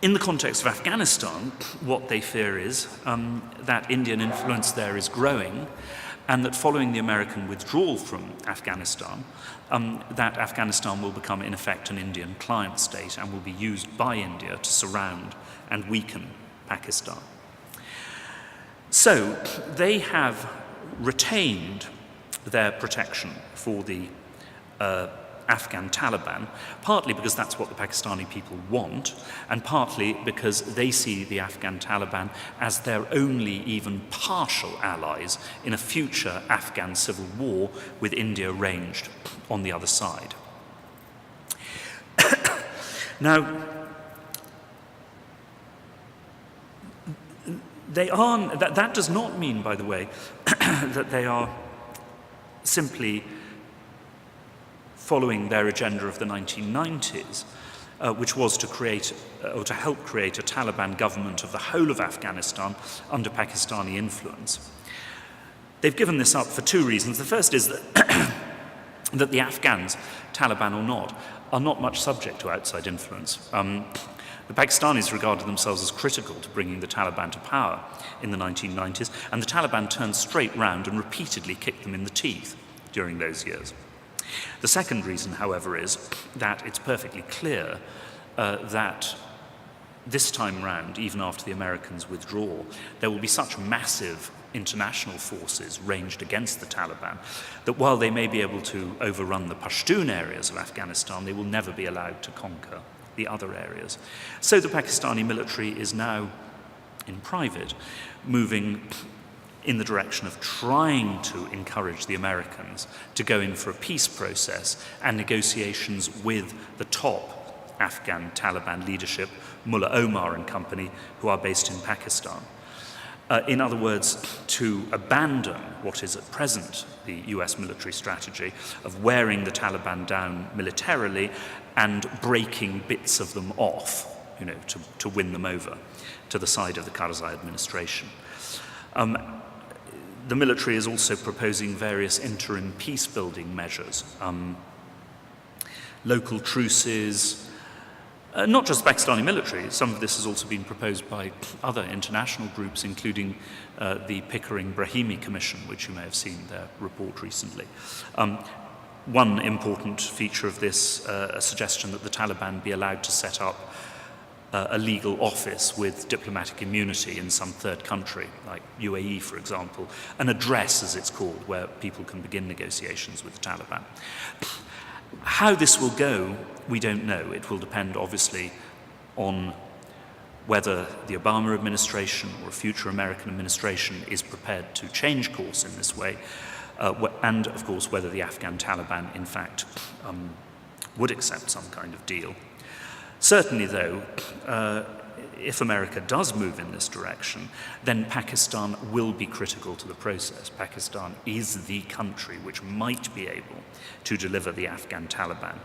In the context of Afghanistan, what they fear is that Indian influence there is growing, and that following the American withdrawal from Afghanistan, that Afghanistan will become in effect an Indian client state and will be used by India to surround and weaken Pakistan. So they have retained their protection for the Afghan Taliban, partly because that's what the Pakistani people want, and partly because they see the Afghan Taliban as their only even partial allies in a future Afghan civil war with India ranged on the other side. Now, that does not mean, by the way, that they are simply following their agenda of the 1990s, which was to create, or to help create, a Taliban government of the whole of Afghanistan under Pakistani influence. They've given this up for two reasons. The first is that, that the Afghans, Taliban or not, are not much subject to outside influence. The Pakistanis regarded themselves as critical to bringing the Taliban to power in the 1990s, and the Taliban turned straight round and repeatedly kicked them in the teeth during those years. The second reason, however, is that it's perfectly clear that this time round, even after the Americans' withdrawal, there will be such massive international forces ranged against the Taliban that while they may be able to overrun the Pashtun areas of Afghanistan, they will never be allowed to conquer the other areas. So the Pakistani military is now, in private, moving in the direction of trying to encourage the Americans to go in for a peace process and negotiations with the top Afghan Taliban leadership, Mullah Omar and company, who are based in Pakistan. In other words, to abandon what is at present the US military strategy of wearing the Taliban down militarily and breaking bits of them off, to win them over to the side of the Karzai administration. The military is also proposing various interim peace-building measures, local truces, not just Pakistani military. Some of this has also been proposed by other international groups, including the Pickering-Brahimi Commission, which you may have seen their report recently. One important feature of this, a suggestion that the Taliban be allowed to set up a legal office with diplomatic immunity in some third country, like UAE, for example, an address, as it's called, where people can begin negotiations with the Taliban. How this will go, we don't know. It will depend, obviously, on whether the Obama administration or a future American administration is prepared to change course in this way, and, of course, whether the Afghan Taliban, in fact, would accept some kind of deal. Certainly, though, if America does move in this direction, then Pakistan will be critical to the process. Pakistan is the country which might be able to deliver the Afghan Taliban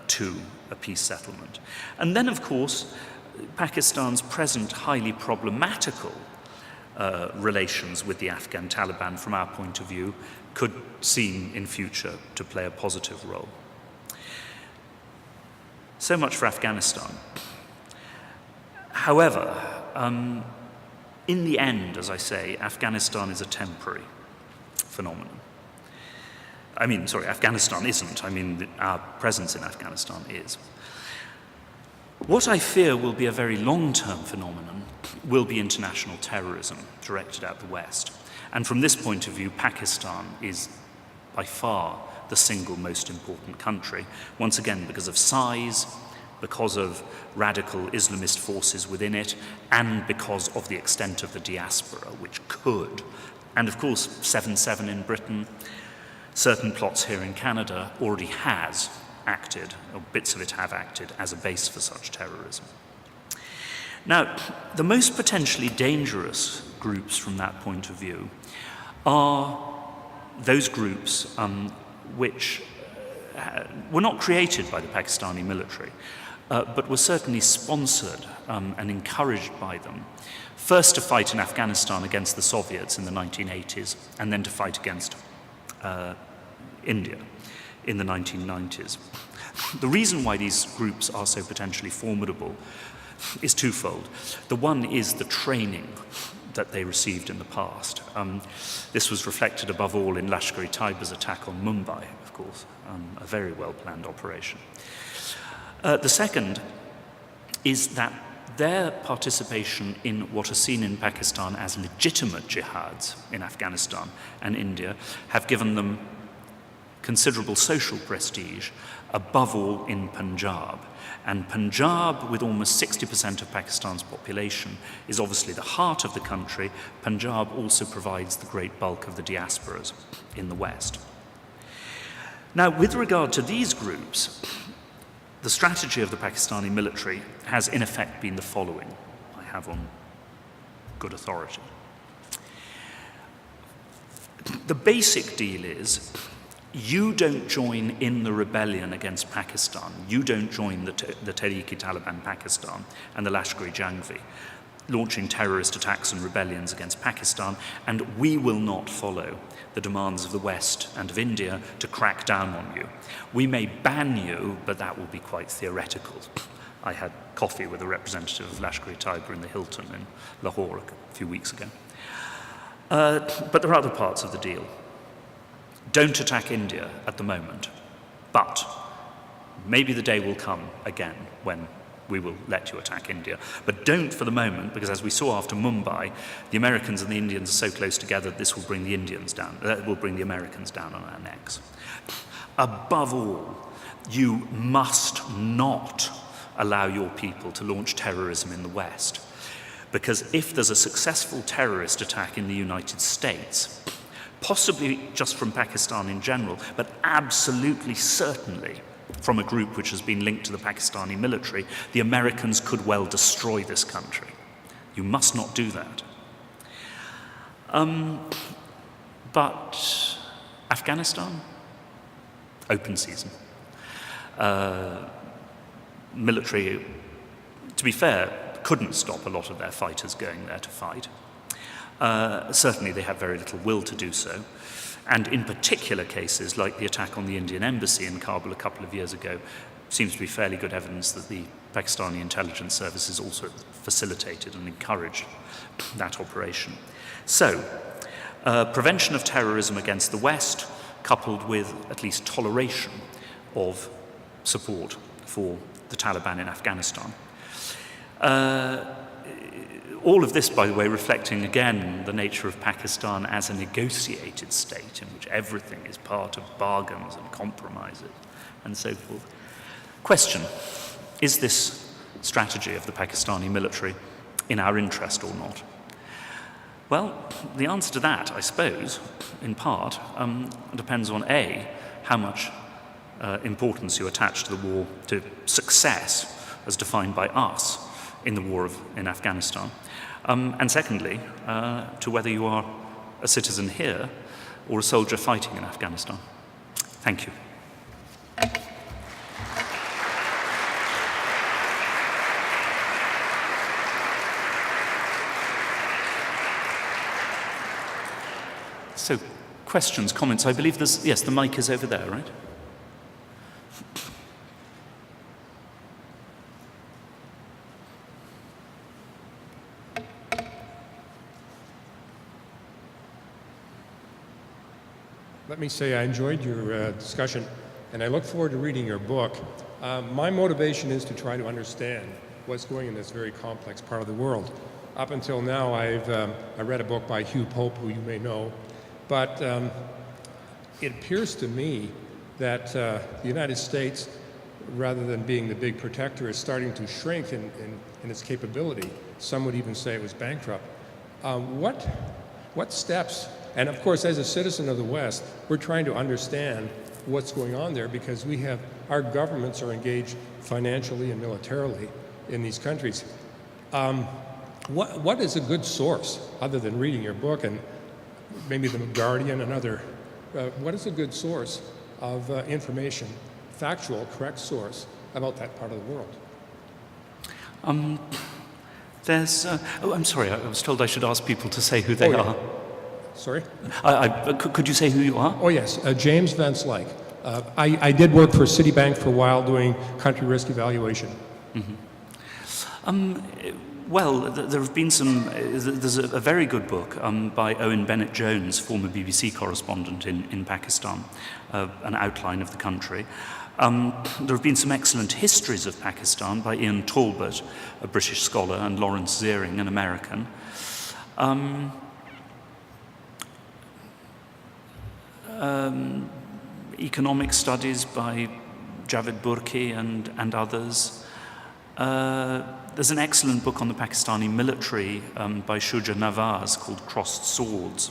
to a peace settlement. And then, of course, Pakistan's present highly problematical relations with the Afghan Taliban, from our point of view, could seem in future to play a positive role. So much for Afghanistan. However, in the end, as I say, Afghanistan is a temporary phenomenon. Afghanistan isn't. Our presence in Afghanistan is. What I fear will be a very long-term phenomenon will be international terrorism directed at the West. And from this point of view, Pakistan is by far the single most important country, once again because of size, because of radical Islamist forces within it, and because of the extent of the diaspora, which could, and of course 7/7 in Britain, certain plots here in Canada, already has acted, or bits of it have acted, as a base for such terrorism. Now, the most potentially dangerous groups from that point of view are those groups which were not created by the Pakistani military, but were certainly sponsored and encouraged by them, first to fight in Afghanistan against the Soviets in the 1980s, and then to fight against India in the 1990s. The reason why these groups are so potentially formidable is twofold. The one is the training that they received in the past. This was reflected above all in Lashkar-e-Taiba's attack on Mumbai, of course, a very well-planned operation. The second is that their participation in what are seen in Pakistan as legitimate jihads in Afghanistan and India have given them considerable social prestige, above all in Punjab. And Punjab, with almost 60% of Pakistan's population, is obviously the heart of the country. Punjab also provides the great bulk of the diasporas in the West. Now, with regard to these groups, the strategy of the Pakistani military has in effect been the following, I have on good authority. The basic deal is, you don't join in the rebellion against Pakistan. You don't join the Tehreek-e-Taliban Pakistan and the Lashkar-e-Jhangvi, launching terrorist attacks and rebellions against Pakistan, and we will not follow the demands of the West and of India to crack down on you. We may ban you, but that will be quite theoretical. I had coffee with a representative of Lashkar-e-Taiba in the Hilton in Lahore a few weeks ago. But there are other parts of the deal. Don't attack India at the moment, but maybe the day will come again when we will let you attack India. But don't for the moment, because as we saw after Mumbai, the Americans and the Indians are so close together, this will bring the Indians down, will bring the Americans down on our necks. Above all, you must not allow your people to launch terrorism in the West, because if there's a successful terrorist attack in the United States, possibly just from Pakistan in general, but absolutely certainly from a group which has been linked to the Pakistani military, the Americans could well destroy this country. You must not do that. But Afghanistan, open season. Military, to be fair, couldn't stop a lot of their fighters going there to fight. Certainly they have very little will to do so. And in particular cases, like the attack on the Indian embassy in Kabul a couple of years ago, seems to be fairly good evidence that the Pakistani intelligence services also facilitated and encouraged that operation. So, prevention of terrorism against the West, coupled with at least toleration of support for the Taliban in Afghanistan. All of this, by the way, reflecting again the nature of Pakistan as a negotiated state in which everything is part of bargains and compromises and so forth. Question, is this strategy of the Pakistani military in our interest or not? Well, the answer to that, I suppose, in part, depends on A, how much importance you attach to the war, to success as defined by us in the war in Afghanistan. And secondly, to whether you are a citizen here or a soldier fighting in Afghanistan. Thank you. So, questions, comments? I believe there's, yes, the mic is over there, right? Let me say I enjoyed your discussion, and I look forward to reading your book. My motivation is to try to understand what's going on in this very complex part of the world. Up until now, I read a book by Hugh Pope, who you may know, but it appears to me that the United States, rather than being the big protector, is starting to shrink in its capability. Some would even say it was bankrupt. What steps, and of course, as a citizen of the West, we're trying to understand what's going on there because our governments are engaged financially and militarily in these countries. What is a good source, other than reading your book and maybe The Guardian and other, what is a good source of information, factual, correct source about that part of the world? There's, I'm sorry, I was told I should ask people to say who they are. Sorry? Could you say who you are? Oh, yes, James Van Slyke. I did work for Citibank for a while doing country risk evaluation. Well, there have been there's a very good book by Owen Bennett-Jones, former BBC correspondent in Pakistan, an outline of the country. There have been some excellent histories of Pakistan by Ian Talbot, a British scholar, and Lawrence Ziering, an American. Economic studies by Javed Burki and others. There's an excellent book on the Pakistani military by Shuja Nawaz called Crossed Swords.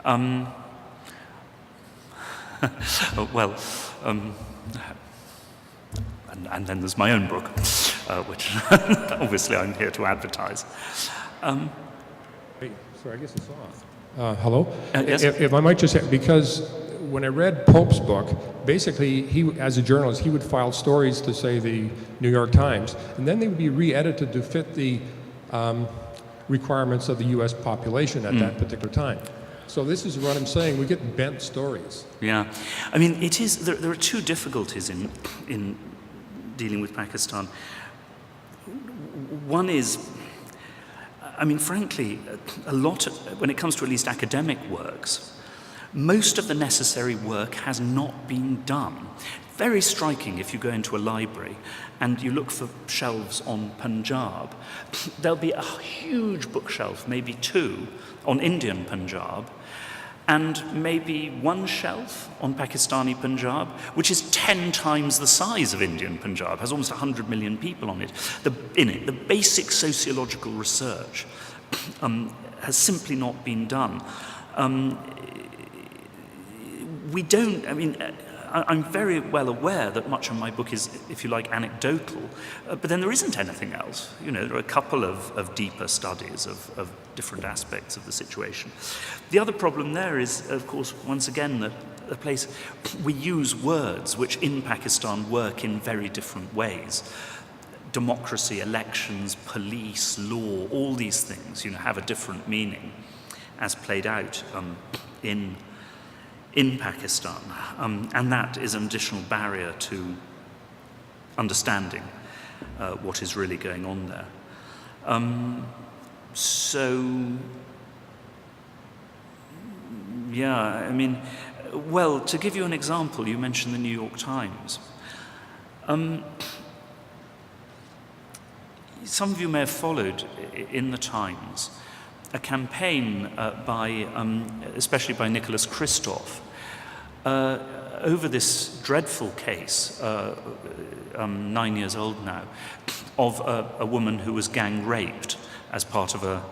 And then there's my own book, which obviously I'm here to advertise. Hey, sorry, I guess it's off. Hello? Yes? If I might just say, because when I read Pope's book, basically, he, as a journalist, he would file stories to, say, the New York Times, and then they would be re-edited to fit the requirements of the U.S. population at that particular time. So this is what I'm saying, we get bent stories. Yeah. I mean, it is, there are two difficulties in dealing with Pakistan. One is, I mean, frankly, when it comes to at least academic works, most of the necessary work has not been done. Very striking if you go into a library and you look for shelves on Punjab. There'll be a huge bookshelf, maybe two, on Indian Punjab, and maybe one shelf on Pakistani Punjab, which is 10 times the size of Indian Punjab, has almost 100 million people on it. The basic sociological research has simply not been done. We don't, I mean, I'm very well aware that much of my book is, if you like, anecdotal, but then there isn't anything else. You know, there are a couple of deeper studies of different aspects of the situation. The other problem there is, of course, once again, that a place we use words which in Pakistan work in very different ways. Democracy, elections, police, law, all these things, you know, have a different meaning as played out in Pakistan, and that is an additional barrier to understanding what is really going on there. Yeah, I mean, well, to give you an example, you mentioned the New York Times. Some of you may have followed in the Times a campaign especially by Nicholas Kristof, over this dreadful case, 9 years old now, of a woman who was gang raped as part of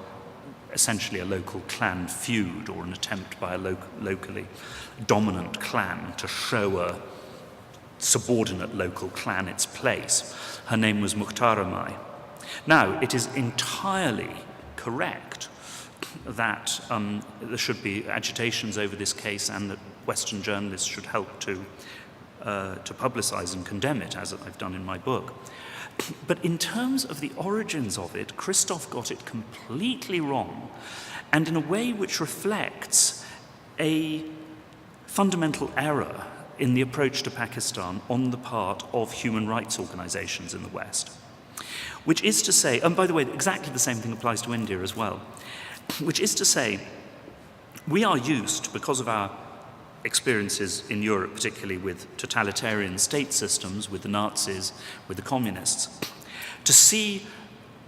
essentially a local clan feud, or an attempt by a locally dominant clan to show a subordinate local clan its place. Her name was Mukhtaramai. Now, it is entirely correct that there should be agitations over this case and that Western journalists should help to publicize and condemn it, as I've done in my book. But in terms of the origins of it, Kristof got it completely wrong, and in a way which reflects a fundamental error in the approach to Pakistan on the part of human rights organizations in the West. Which is to say, and by the way, exactly the same thing applies to India as well, which is to say, we are used, because of our experiences in Europe, particularly with totalitarian state systems, with the Nazis, with the communists, to see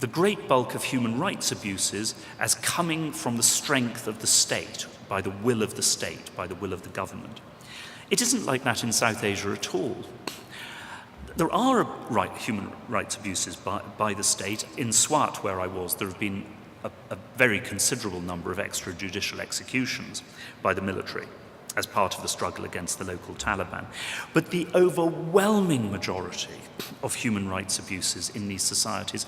the great bulk of human rights abuses as coming from the strength of the state, by the will of the state, by the will of the government. It isn't like that in South Asia at all. There are human rights abuses by the state. In Swat, where I was, there have been a very considerable number of extrajudicial executions by the military as part of the struggle against the local Taliban. But the overwhelming majority of human rights abuses in these societies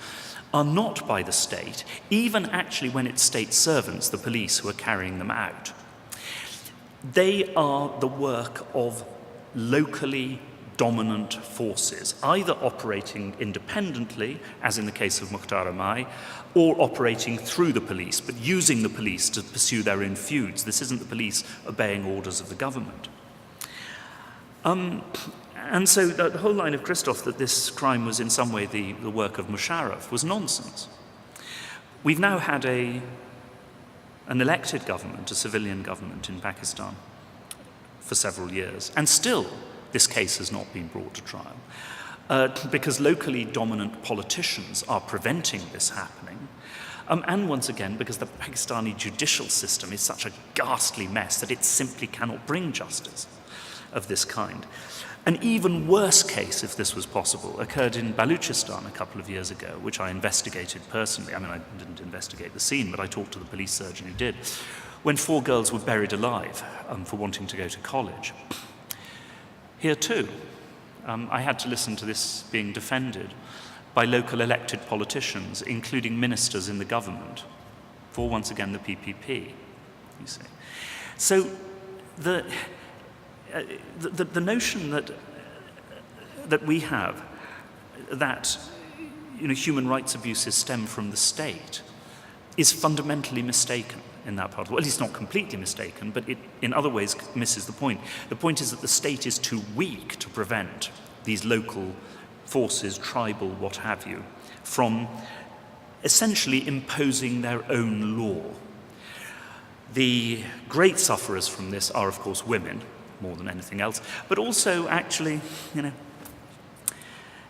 are not by the state, even actually when it's state servants, the police, who are carrying them out. They are the work of locally dominant forces, either operating independently, as in the case of Mukhtar Amai, or operating through the police, but using the police to pursue their own feuds. This isn't the police obeying orders of the government. And so the whole line of Christoph that this crime was in some way the work of Musharraf was nonsense. We've now had an elected government, a civilian government in Pakistan for several years, and still this case has not been brought to trial because locally dominant politicians are preventing this happening. And once again, because the Pakistani judicial system is such a ghastly mess that it simply cannot bring justice of this kind. An even worse case, if this was possible, occurred in Baluchistan a couple of years ago, which I investigated personally. I mean, I didn't investigate the scene, but I talked to the police surgeon who did, when 4 girls were buried alive for wanting to go to college. Here too, I had to listen to this being defended by local elected politicians, including ministers in the government, for once again the PPP, you see. So the notion that we have that human rights abuses stem from the state is fundamentally mistaken in that part. Well, at least not completely mistaken, but it in other ways misses the point. The point is that the state is too weak to prevent these local forces, tribal, what have you, from essentially imposing their own law. The great sufferers from this are, of course, women, more than anything else, but also actually,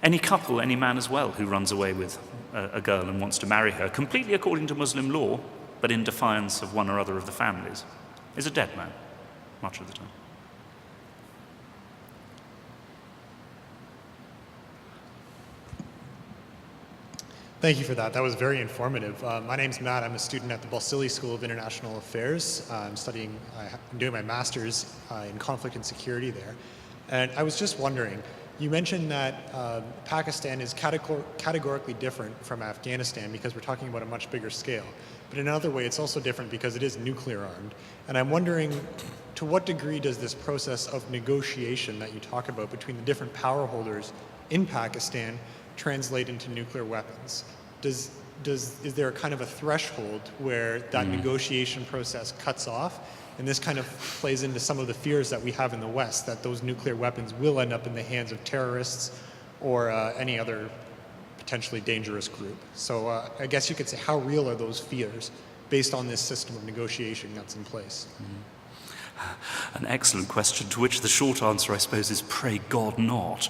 any couple, any man as well, who runs away with a girl and wants to marry her, completely according to Muslim law, but in defiance of one or other of the families, is a dead man, much of the time. Thank you for that. That was very informative. My name's Matt. I'm a student at the Balsillie School of International Affairs. I'm doing my master's in conflict and security there. And I was just wondering, you mentioned that Pakistan is categorically different from Afghanistan because we're talking about a much bigger scale. But in another way, it's also different because it is nuclear armed. And I'm wondering, to what degree does this process of negotiation that you talk about between the different power holders in Pakistan translate into nuclear weapons? Is there a kind of a threshold where that negotiation process cuts off? And this kind of plays into some of the fears that we have in the West, that those nuclear weapons will end up in the hands of terrorists or any other potentially dangerous group. So I guess you could say, how real are those fears based on this system of negotiation that's in place? An excellent question, to which the short answer, I suppose, is pray God not.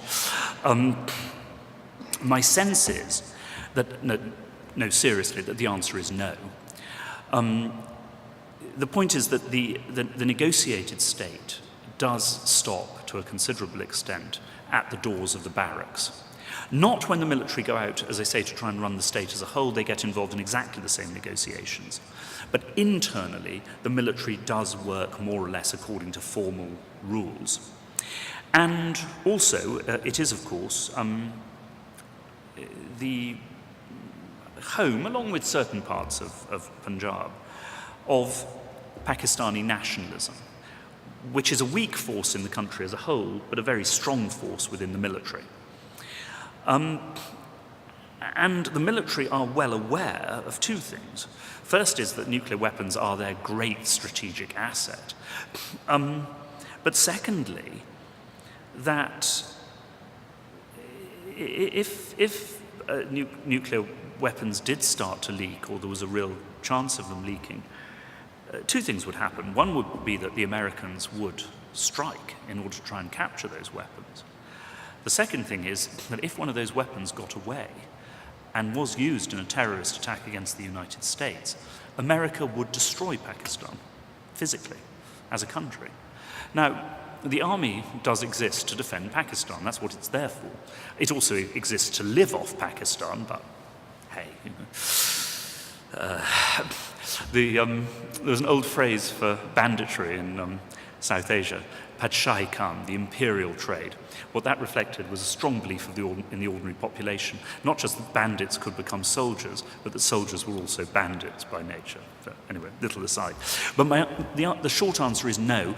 My sense is that, no, seriously, that the answer is no. The point is that the negotiated state does stop, to a considerable extent, at the doors of the barracks. Not when the military go out, as I say, to try and run the state as a whole. They get involved in exactly the same negotiations. But internally, the military does work more or less according to formal rules. And also, it is, of course, the home, along with certain parts of Punjab, of Pakistani nationalism, which is a weak force in the country as a whole, but a very strong force within the military. And the military are well aware of two things. First is that nuclear weapons are their great strategic asset. But secondly, that if nuclear weapons did start to leak, or there was a real chance of them leaking, two things would happen. One would be that the Americans would strike in order to try and capture those weapons. The second thing is that if one of those weapons got away, and was used in a terrorist attack against the United States, America would destroy Pakistan physically as a country. Now, the army does exist to defend Pakistan. That's what it's there for. It also exists to live off Pakistan, but hey, there was an old phrase for banditry in South Asia, Padshahi Khan, the imperial trade. What that reflected was a strong belief in the ordinary population, not just that bandits could become soldiers, but that soldiers were also bandits by nature. But anyway, little aside. But the short answer is no.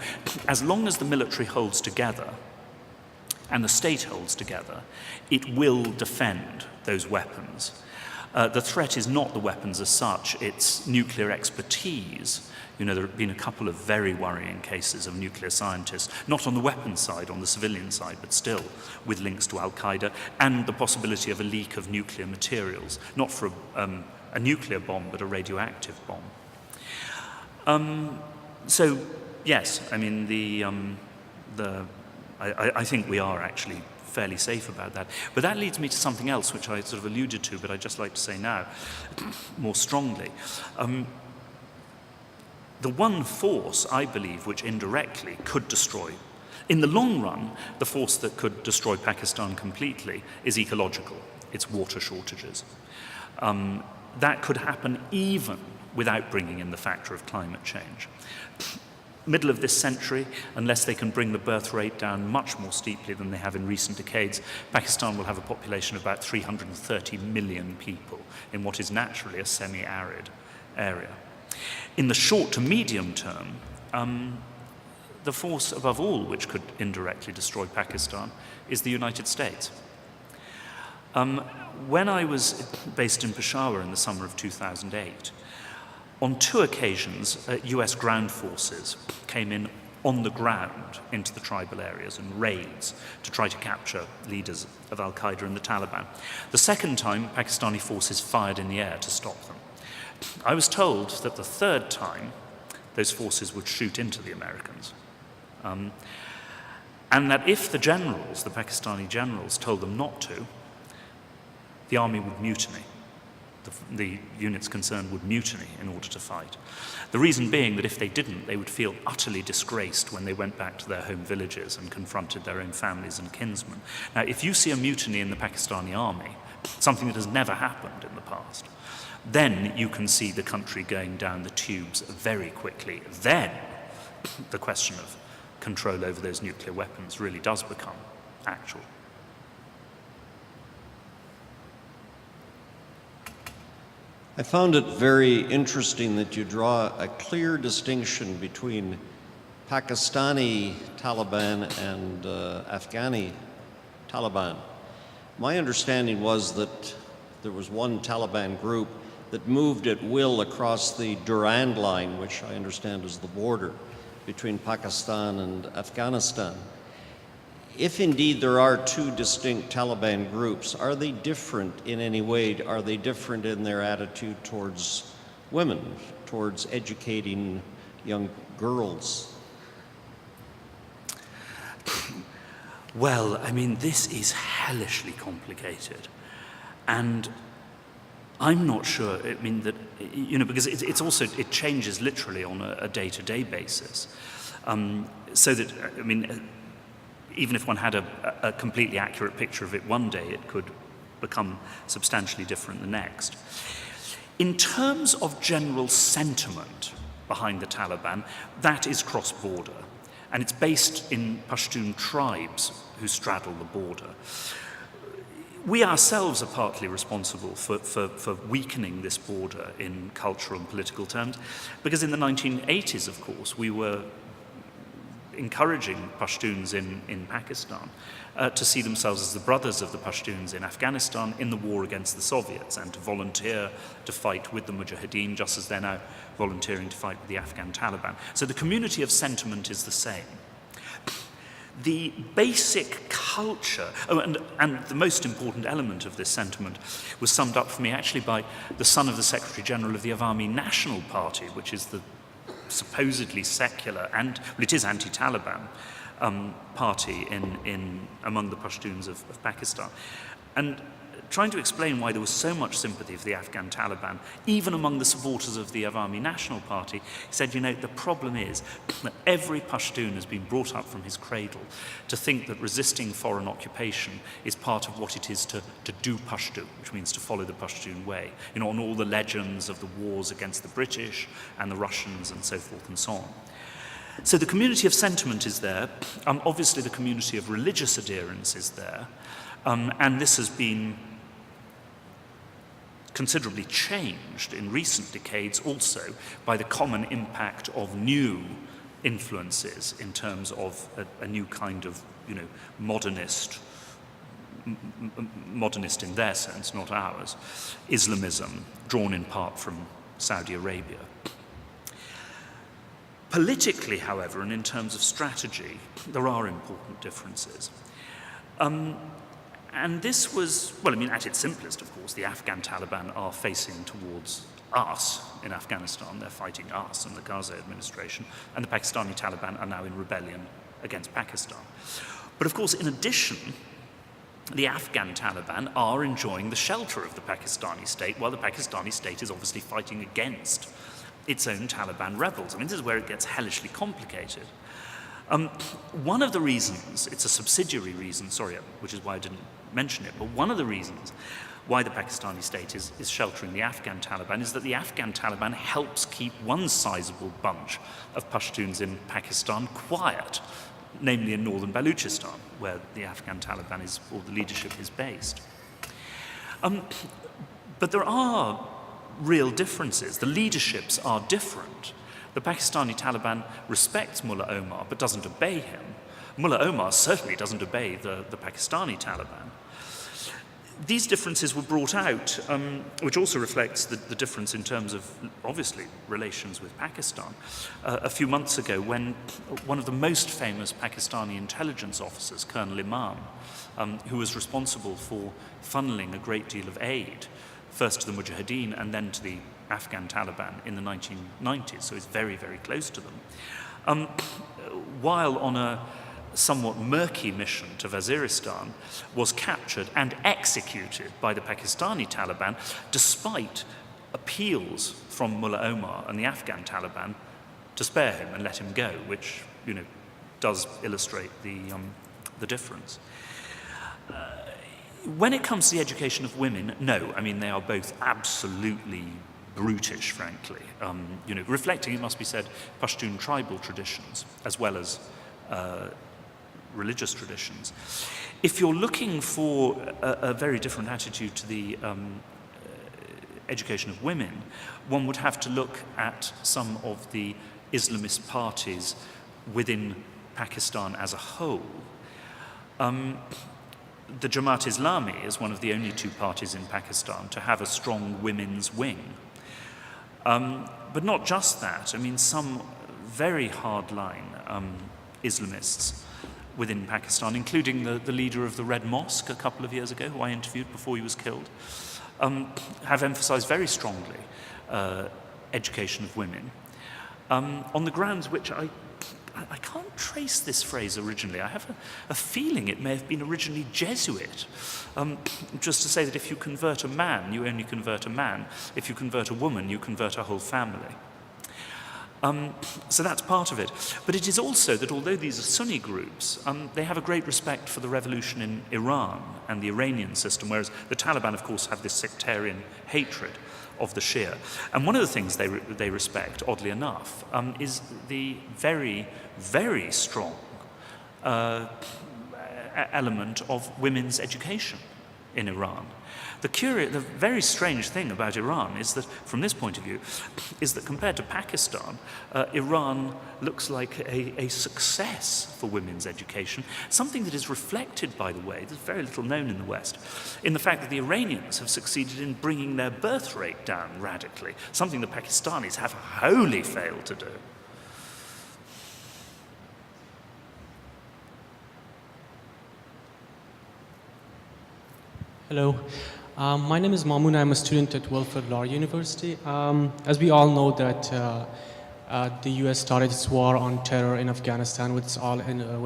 As long as the military holds together and the state holds together, it will defend those weapons. The threat is not the weapons as such, it's nuclear expertise. There have been a couple of very worrying cases of nuclear scientists, not on the weapons side, on the civilian side, but still with links to Al-Qaeda, and the possibility of a leak of nuclear materials, not for a nuclear bomb, but a radioactive bomb. So, yes, I mean, I think we are actually fairly safe about that. But that leads me to something else, which I sort of alluded to, but I'd just like to say now more strongly. The one force, I believe, which indirectly could destroy, in the long run, the force that could destroy Pakistan completely is ecological. It's water shortages. That could happen even without bringing in the factor of climate change. Middle of this century, unless they can bring the birth rate down much more steeply than they have in recent decades, Pakistan will have a population of about 330 million people in what is naturally a semi-arid area. In the short to medium term, the force above all which could indirectly destroy Pakistan is the United States. When I was based in Peshawar in the summer of 2008, on 2 occasions, US ground forces came in on the ground into the tribal areas and raids to try to capture leaders of Al-Qaeda and the Taliban. The second time, Pakistani forces fired in the air to stop them. I was told that the third time, those forces would shoot into the Americans. And that if the generals, the Pakistani generals, told them not to, the army would mutiny. The units concerned would mutiny in order to fight. The reason being that if they didn't, they would feel utterly disgraced when they went back to their home villages and confronted their own families and kinsmen. Now, if you see a mutiny in the Pakistani army, something that has never happened in the past, then you can see the country going down the tubes very quickly. Then the question of control over those nuclear weapons really does become actual. I found it very interesting that you draw a clear distinction between Pakistani Taliban and Afghani Taliban. My understanding was that there was one Taliban group that moved at will across the Durand Line, which I understand is the border between Pakistan and Afghanistan. If indeed there are 2 distinct Taliban groups, are they different in any way? Are they different in their attitude towards women, towards educating young girls? Well, I mean, this is hellishly complicated. And I'm not sure, I mean, that, because it's also, it changes literally on a day-to-day basis. So that, I mean, even if one had a completely accurate picture of it one day, it could become substantially different the next. In terms of general sentiment behind the Taliban, that is cross-border. And it's based in Pashtun tribes who straddle the border. We ourselves are partly responsible for weakening this border in cultural and political terms, because in the 1980s, of course, we were encouraging Pashtuns in Pakistan to see themselves as the brothers of the Pashtuns in Afghanistan in the war against the Soviets and to volunteer to fight with the Mujahideen, just as they're now volunteering to fight with the Afghan Taliban. So the community of sentiment is the same. The basic culture, and the most important element of this sentiment was summed up for me actually by the son of the Secretary General of the Awami National Party, which is the supposedly secular, and well, it is anti-Taliban party among the Pashtuns of Pakistan. And trying to explain why there was so much sympathy for the Afghan Taliban, even among the supporters of the Awami National Party, he said, you know, the problem is that every Pashtun has been brought up from his cradle to think that resisting foreign occupation is part of what it is to do Pashtun, which means to follow the Pashtun way. You know, on all the legends of the wars against the British and the Russians and so forth and so on. So the community of sentiment is there. Obviously the community of religious adherence is there. And this has been considerably changed in recent decades also by the common impact of new influences in terms of a new kind of, you know, modernist in their sense, not ours, Islamism, drawn in part from Saudi Arabia. Politically, however, and in terms of strategy, there are important differences. And this was, well, I mean, at its simplest, of course, the Afghan Taliban are facing towards us in Afghanistan. They're fighting us and the Karzai administration, and the Pakistani Taliban are now in rebellion against Pakistan. But of course, in addition, the Afghan Taliban are enjoying the shelter of the Pakistani state, while the Pakistani state is obviously fighting against its own Taliban rebels. I mean, this is where it gets hellishly complicated. One of the reasons, it's a subsidiary reason, sorry, which is why I didn't mention it, but one of the reasons why the Pakistani state is sheltering the Afghan Taliban is that the Afghan Taliban helps keep one sizable bunch of Pashtuns in Pakistan quiet, namely in northern Baluchistan, where the Afghan Taliban is, or the leadership is based. But there are real differences. The leaderships are different. The Pakistani Taliban respects Mullah Omar but doesn't obey him. Mullah Omar certainly doesn't obey the Pakistani Taliban. These differences were brought out, which also reflects the difference in terms of, obviously, relations with Pakistan. A few months ago, when one of the most famous Pakistani intelligence officers, Colonel Imam, who was responsible for funneling a great deal of aid, first to the Mujahideen and then to the Afghan Taliban in the 1990s, so it's very, very close to them. While on a somewhat murky mission to Waziristan, was captured and executed by the Pakistani Taliban, despite appeals from Mullah Omar and the Afghan Taliban to spare him and let him go, which, you know, does illustrate the difference. When it comes to the education of women, no, I mean, they are both absolutely brutish, frankly. You know, reflecting, it must be said, Pashtun tribal traditions, as well as religious traditions. If you're looking for a very different attitude to the education of women, one would have to look at some of the Islamist parties within Pakistan as a whole. The Jamaat Islami is one of the only two parties in Pakistan to have a strong women's wing. But not just that. I mean, some very hardline Islamists within Pakistan, including the leader of the Red Mosque a couple of years ago, who I interviewed before he was killed, have emphasized very strongly education of women, on the grounds which I can't trace this phrase originally. I have a feeling it may have been originally Jesuit, just to say that if you convert a man, you only convert a man. If you convert a woman, you convert a whole family. So that's part of it. But it is also that although these are Sunni groups, they have a great respect for the revolution in Iran and the Iranian system, whereas the Taliban, of course, have this sectarian hatred of the Shia. And one of the things they respect, oddly enough, is the very, very strong element of women's education in Iran. The very strange thing about Iran is that, from this point of view, is that compared to Pakistan, Iran looks like a success for women's education, something that is reflected, by the way, there's very little known in the West, in the fact that the Iranians have succeeded in bringing their birth rate down radically, something the Pakistanis have wholly failed to do. Hello. My name is Mamoon. I'm a student at Wilfrid Laurier University. As we all know that the U.S. started its war on terror in Afghanistan with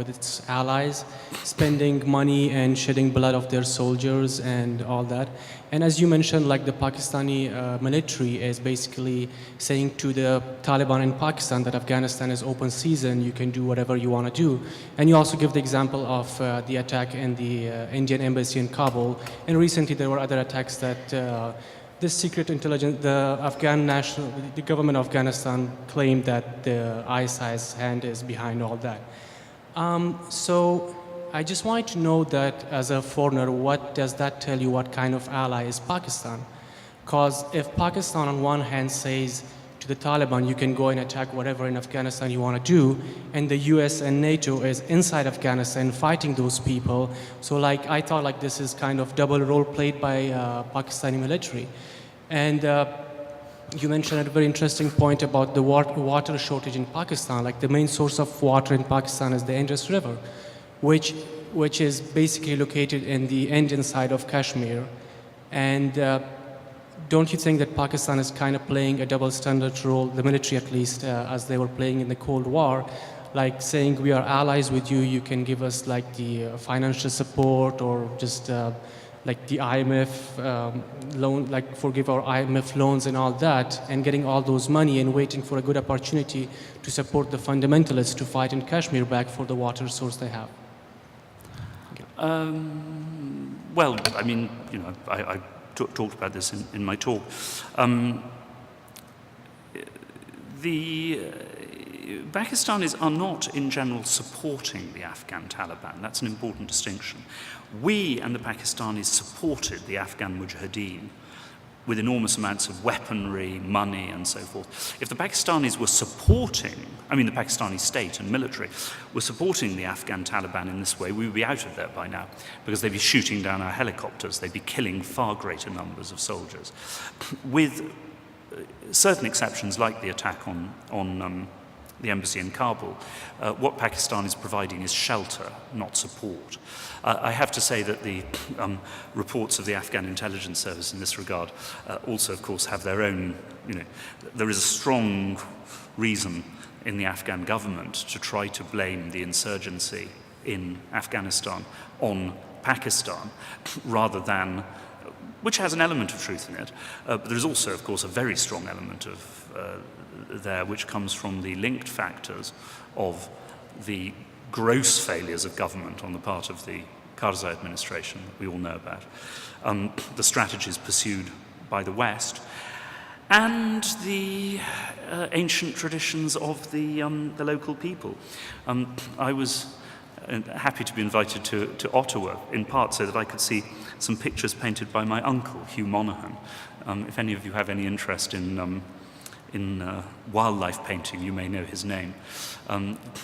its allies, spending money and shedding blood of their soldiers and all that. And as you mentioned, like the Pakistani military is basically saying to the Taliban in Pakistan that Afghanistan is open season, you can do whatever you want to do. And you also give the example of the attack in the Indian embassy in Kabul. And recently there were other attacks that this secret intelligence, the government of Afghanistan claimed that the ISI's hand is behind all that. So I just wanted to know that as a foreigner, what does that tell you, what kind of ally is Pakistan? Because if Pakistan on one hand says to the Taliban, you can go and attack whatever in Afghanistan you want to do, and the US and NATO is inside Afghanistan fighting those people, so like I thought like this is kind of double role played by Pakistani military. And you mentioned a very interesting point about the water shortage in Pakistan. Like the main source of water in Pakistan is the Indus River, which is basically located in the Indian side of Kashmir. And don't you think that Pakistan is kind of playing a double standard role, the military at least, as they were playing in the Cold War, like saying we are allies with you, you can give us like the financial support or just like the IMF loan, like forgive our IMF loans and all that, and getting all those money and waiting for a good opportunity to support the fundamentalists to fight in Kashmir back for the water source they have? Well, I mean, you know, I talked about this in my talk. The Pakistanis are not, in general, supporting the Afghan Taliban. That's an important distinction. We and the Pakistanis supported the Afghan Mujahideen with enormous amounts of weaponry, money, and so forth. If the Pakistanis were supporting, I mean the Pakistani state and military, were supporting the Afghan Taliban in this way, we would be out of there by now, because they'd be shooting down our helicopters, they'd be killing far greater numbers of soldiers. With certain exceptions, like the attack on the embassy in Kabul, what Pakistan is providing is shelter, not support. I have to say that the reports of the Afghan intelligence service in this regard also, of course, have their own, you know, there is a strong reason in the Afghan government to try to blame the insurgency in Afghanistan on Pakistan, rather than, which has an element of truth in it, but there is also, of course, a very strong element of there which comes from the linked factors of the gross failures of government on the part of the Karzai administration that we all know about, the strategies pursued by the West, and the ancient traditions of the local people. I was happy to be invited to Ottawa, in part so that I could see some pictures painted by my uncle, Hugh Monaghan. If any of you have any interest in wildlife painting, you may know his name.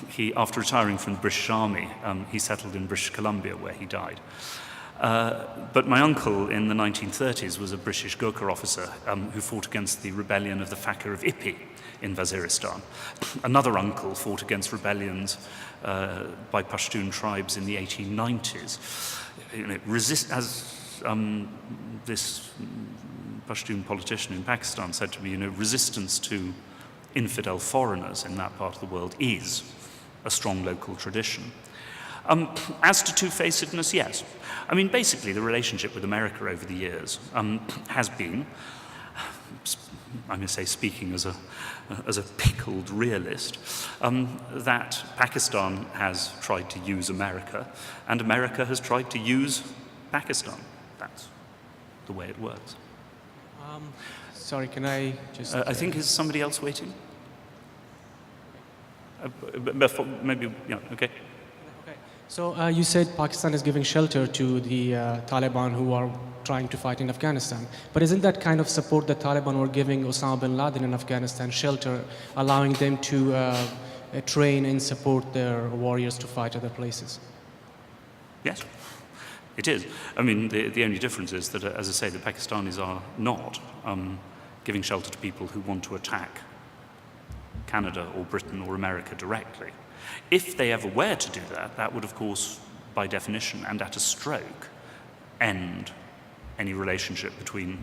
He, after retiring from the British Army, he settled in British Columbia, where he died. But my uncle in the 1930s was a British Gurkha officer who fought against the rebellion of the Fakir of Ipi in Waziristan. Another uncle fought against rebellions by Pashtun tribes in the 1890s. You know, this Pashtun politician in Pakistan said to me, you know, resistance to infidel foreigners in that part of the world is a strong local tradition. As to two-facedness, yes. I mean, basically, the relationship with America over the years has been, I may say, speaking as a pickled realist, that Pakistan has tried to use America, and America has tried to use Pakistan. That's the way it works. Sorry, can I just... I think, is somebody else waiting? Maybe, yeah, okay. Okay. So you said Pakistan is giving shelter to the Taliban who are trying to fight in Afghanistan. But isn't that kind of support the Taliban were giving Osama bin Laden in Afghanistan, shelter, allowing them to train and support their warriors to fight other places? Yes, it is. I mean, the only difference is that, as I say, the Pakistanis are not giving shelter to people who want to attack Canada or Britain or America directly. If they ever were to do that, that would, of course, by definition and at a stroke, end any relationship between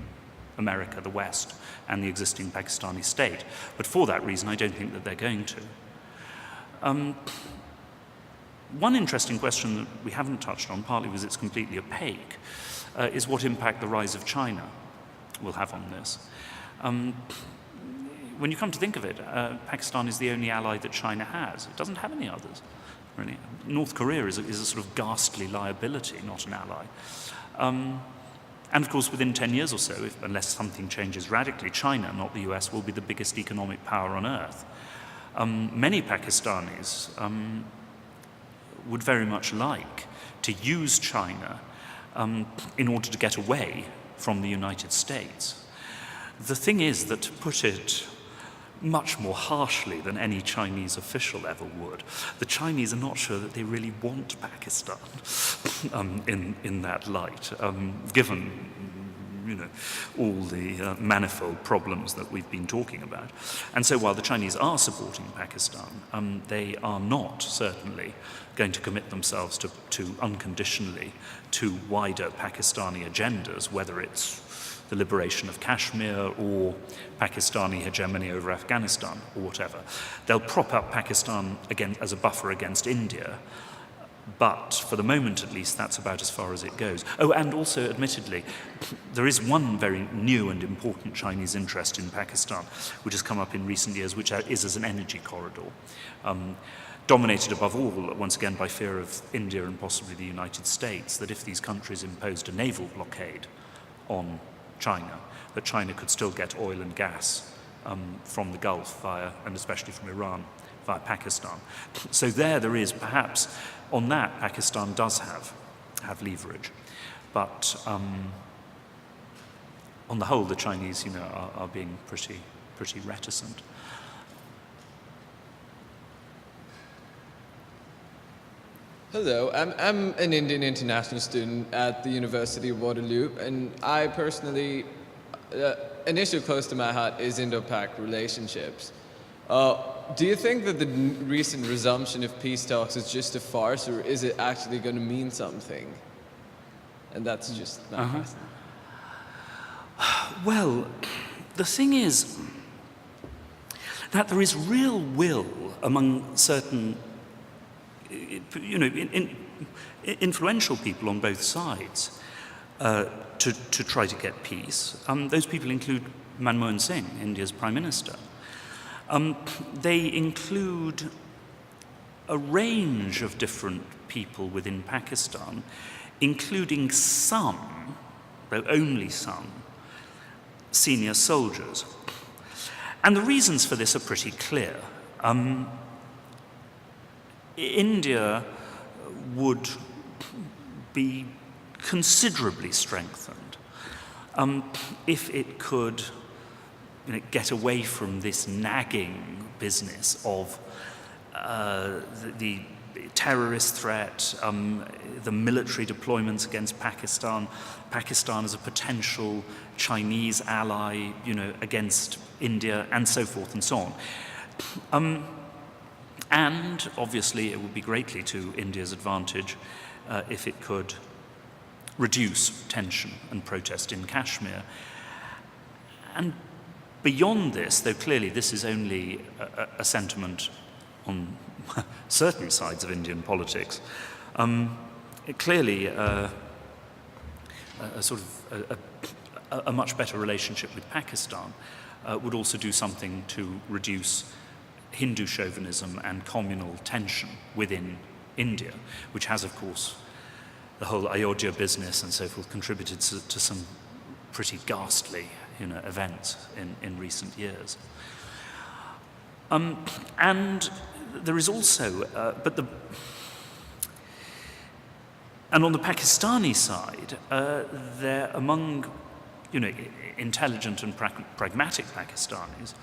America, the West, and the existing Pakistani state. But for that reason, I don't think that they're going to. One interesting question that we haven't touched on, partly because it's completely opaque, is what impact the rise of China will have on this. When you come to think of it, Pakistan is the only ally that China has. It doesn't have any others, really. North Korea is a sort of ghastly liability, not an ally. And of course, within 10 years or so, unless something changes radically, China, not the US, will be the biggest economic power on earth. Many Pakistanis would very much like to use China in order to get away from the United States. The thing is that, to put it much more harshly than any Chinese official ever would, the Chinese are not sure that they really want Pakistan in that light, given all the manifold problems that we've been talking about. And so while the Chinese are supporting Pakistan, they are not certainly going to commit themselves to unconditionally to wider Pakistani agendas, whether it's the liberation of Kashmir or Pakistani hegemony over Afghanistan or whatever. They'll prop up Pakistan again as a buffer against India, but for the moment at least that's about as far as it goes. Oh, and also admittedly, there is one very new and important Chinese interest in Pakistan which has come up in recent years, which is as an energy corridor. Dominated above all, once again, by fear of India and possibly the United States, that if these countries imposed a naval blockade on China, that China could still get oil and gas from the Gulf via, and especially from Iran, via Pakistan. So there is perhaps, on that, Pakistan does have leverage. But on the whole, the Chinese, are being pretty reticent. Hello, I'm an Indian international student at the University of Waterloo, and I personally, an issue close to my heart is Indo-Pak relationships. Do you think that the recent resumption of peace talks is just a farce, or is it actually going to mean something? And that's just not nice. Well, the thing is that there is real will among certain influential people on both sides to try to get peace. Those people include Manmohan Singh, India's Prime Minister. They include a range of different people within Pakistan, including some, though only some, senior soldiers. And the reasons for this are pretty clear. India would be considerably strengthened if it could get away from this nagging business of the terrorist threat, the military deployments against Pakistan, Pakistan as a potential Chinese ally, against India, and so forth and so on. And obviously it would be greatly to India's advantage if it could reduce tension and protest in Kashmir. And beyond this, though clearly this is only a sentiment on certain sides of Indian politics, clearly a much better relationship with Pakistan would also do something to reduce Hindu chauvinism and communal tension within India, which has, of course, the whole Ayodhya business and so forth contributed to some pretty ghastly events in recent years. And there is also, and on the Pakistani side, they're among, intelligent and pragmatic Pakistanis.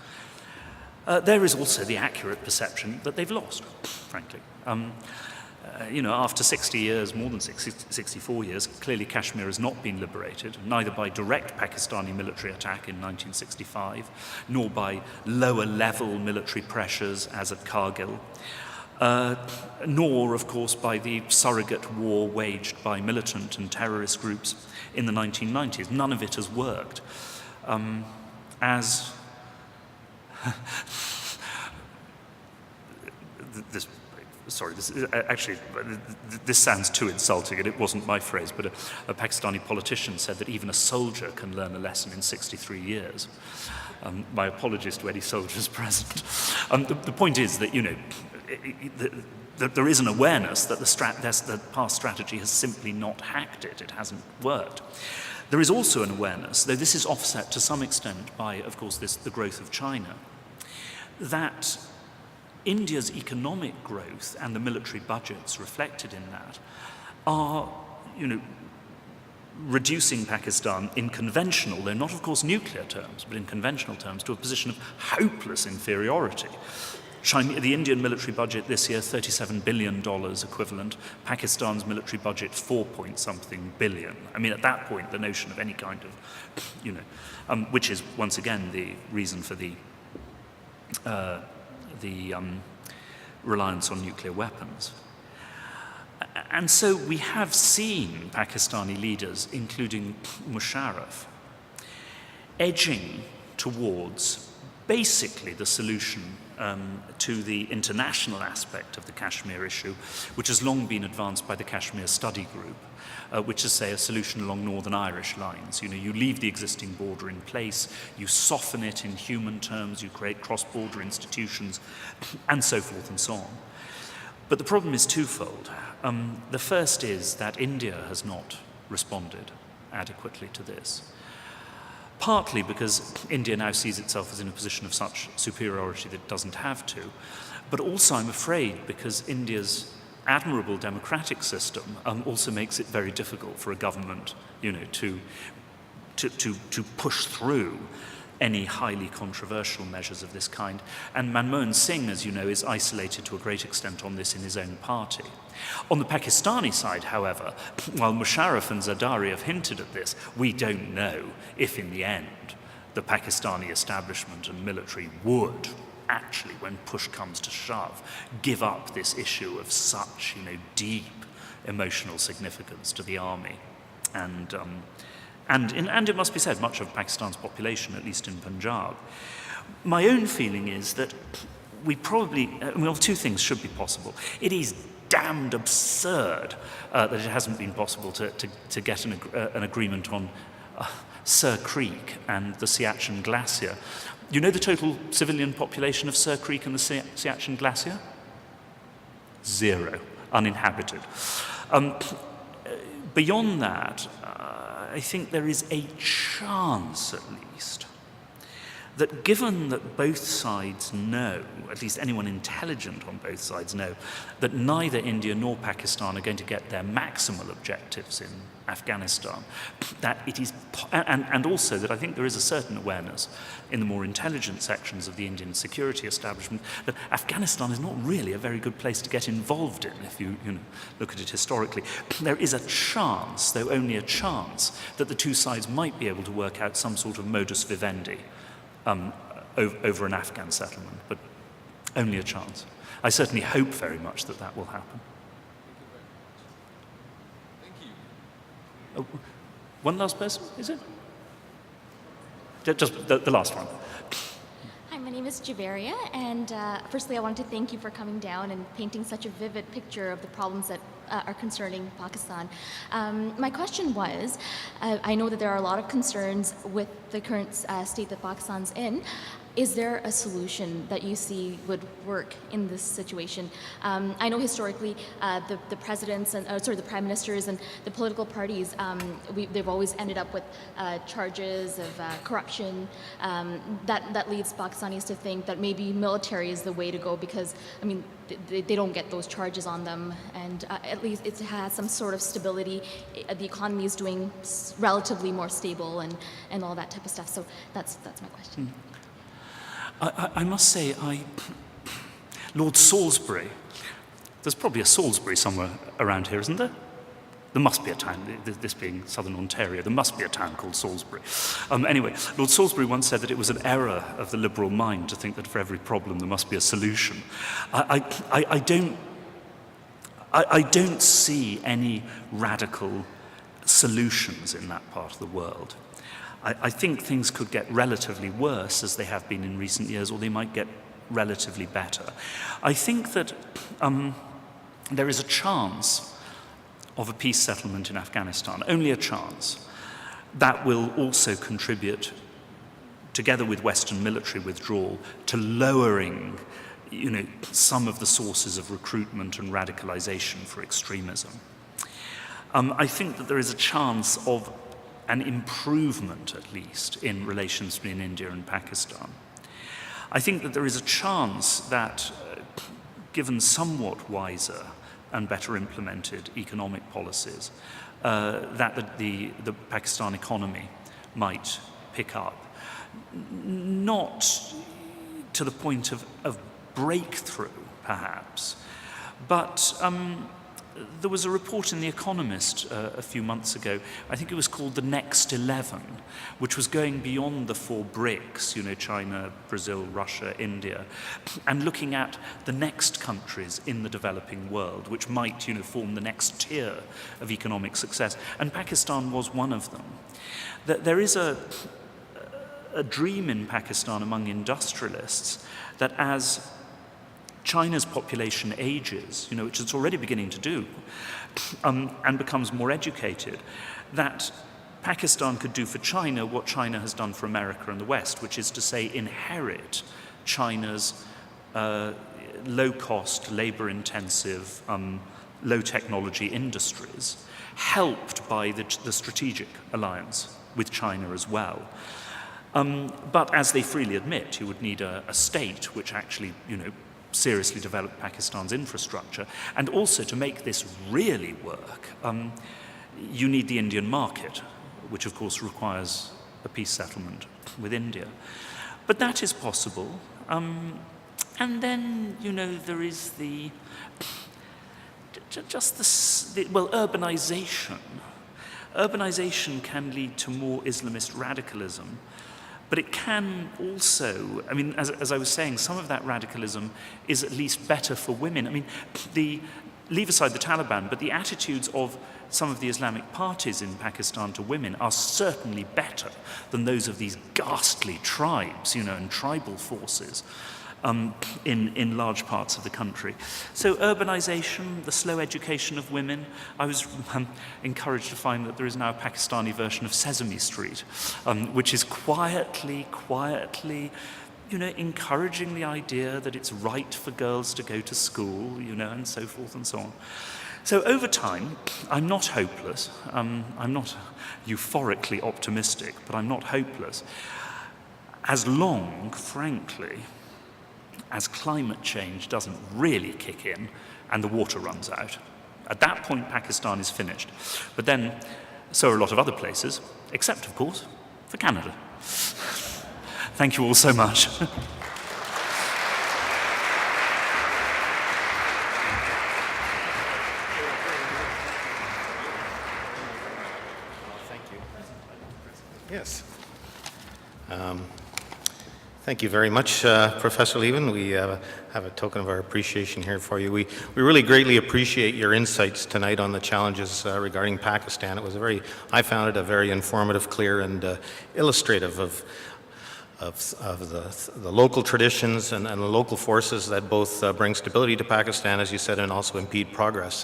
There is also the accurate perception that they've lost, frankly. After 60 years, more than 64 years, clearly Kashmir has not been liberated, neither by direct Pakistani military attack in 1965, nor by lower-level military pressures, as at Kargil, nor, of course, by the surrogate war waged by militant and terrorist groups in the 1990s. None of it has worked. as this. Sorry, this sounds too insulting, and it wasn't my phrase, but a Pakistani politician said that even a soldier can learn a lesson in 63 years. My apologies to any soldiers present. The point is that, there is an awareness that the past strategy has simply not hacked it. It hasn't worked. There is also an awareness, though this is offset to some extent by, of course, the growth of China, that India's economic growth and the military budgets reflected in that are, reducing Pakistan in conventional, though not of course nuclear terms, but in conventional terms, to a position of hopeless inferiority. The Indian military budget this year, $37 billion equivalent. Pakistan's military budget, 4-point-something billion. I mean, at that point, the notion of any kind of, which is once again the reason for the reliance on nuclear weapons. And so we have seen Pakistani leaders, including Musharraf, edging towards basically the solution to the international aspect of the Kashmir issue, which has long been advanced by the Kashmir Study Group, which is, say, a solution along Northern Irish lines. You leave the existing border in place, you soften it in human terms, you create cross-border institutions, and so forth and so on. But the problem is twofold. The first is that India has not responded adequately to this. Partly because India now sees itself as in a position of such superiority that it doesn't have to, but also, I'm afraid, because India's admirable democratic system also makes it very difficult for a government, to push through any highly controversial measures of this kind. And Manmohan Singh, as you know, is isolated to a great extent on this in his own party. On the Pakistani side, however, while Musharraf and Zardari have hinted at this, we don't know if in the end the Pakistani establishment and military would actually, when push comes to shove, give up this issue of such, deep emotional significance to the army. And it must be said, much of Pakistan's population, at least in Punjab. My own feeling is that we probably, two things should be possible. It is damned absurd that it hasn't been possible to get an agreement on Sir Creek and the Siachen Glacier. You know the total civilian population of Sir Creek and the Siachen Glacier? 0, uninhabited. Beyond that, I think there is a chance, at least, that given that both sides know, at least anyone intelligent on both sides know, that neither India nor Pakistan are going to get their maximal objectives in Afghanistan, that it is, and also that I think there is a certain awareness in the more intelligent sections of the Indian security establishment that Afghanistan is not really a very good place to get involved in if you look at it historically. There is a chance, though only a chance, that the two sides might be able to work out some sort of modus vivendi over an Afghan settlement, but only a chance. I certainly hope very much that that will happen. Thank you. One last person, is it? Just the last one. Hi, my name is Javeria, and firstly I wanted to thank you for coming down and painting such a vivid picture of the problems that are concerning Pakistan. My question was, I know that there are a lot of concerns with the current state that Pakistan's in. Is there a solution that you see would work in this situation? I know historically the presidents and the prime ministers and the political parties, they've always ended up with charges of corruption. That leads Pakistanis to think that maybe military is the way to go because, they don't get those charges on them, and at least it has some sort of stability. The economy is doing relatively more stable and all that type of stuff. So that's my question. I must say, Lord Salisbury, there's probably a Salisbury somewhere around here, isn't there? There must be a town, this being southern Ontario, there must be a town called Salisbury. Anyway, Lord Salisbury once said that it was an error of the liberal mind to think that for every problem there must be a solution. I don't see any radical solutions in that part of the world. I think things could get relatively worse, as they have been in recent years, or they might get relatively better. I think that there is a chance of a peace settlement in Afghanistan, only a chance. That will also contribute, together with Western military withdrawal, to lowering, some of the sources of recruitment and radicalization for extremism. I think that there is a chance of an improvement, at least, in relations between India and Pakistan. I think that there is a chance that, given somewhat wiser and better implemented economic policies, that the Pakistan economy might pick up. Not to the point of breakthrough, perhaps, but there was a report in The Economist a few months ago, I think it was called The Next 11, which was going beyond the 4 BRICS, China, Brazil, Russia, India, and looking at the next countries in the developing world, which might, form the next tier of economic success. And Pakistan was one of them. There is a dream in Pakistan among industrialists that as China's population ages, which it's already beginning to do, and becomes more educated, that Pakistan could do for China what China has done for America and the West, which is to say inherit China's low-cost, labor-intensive, low-technology industries, helped by the strategic alliance with China as well. But as they freely admit, you would need a state which actually, seriously develop Pakistan's infrastructure. And also, to make this really work, you need the Indian market, which of course requires a peace settlement with India. But that is possible. And then, there is urbanization. Urbanization can lead to more Islamist radicalism. But it can also, as I was saying, some of that radicalism is at least better for women. Leave aside the Taliban, but the attitudes of some of the Islamic parties in Pakistan to women are certainly better than those of these ghastly tribes, and tribal forces in large parts of the country. So urbanization, the slow education of women. I was encouraged to find that there is now a Pakistani version of Sesame Street, which is quietly, encouraging the idea that it's right for girls to go to school, and so forth and so on. So over time, I'm not hopeless. I'm not euphorically optimistic, but I'm not hopeless. As long, frankly, as climate change doesn't really kick in and the water runs out. At that point, Pakistan is finished. But then, so are a lot of other places, except, of course, for Canada. Thank you all so much. Yes. Thank you very much, Professor Levin. We have a token of our appreciation here for you. We really greatly appreciate your insights tonight on the challenges regarding Pakistan. It was I found it a very informative, clear, and illustrative of the local traditions and the local forces that both bring stability to Pakistan, as you said, and also impede progress.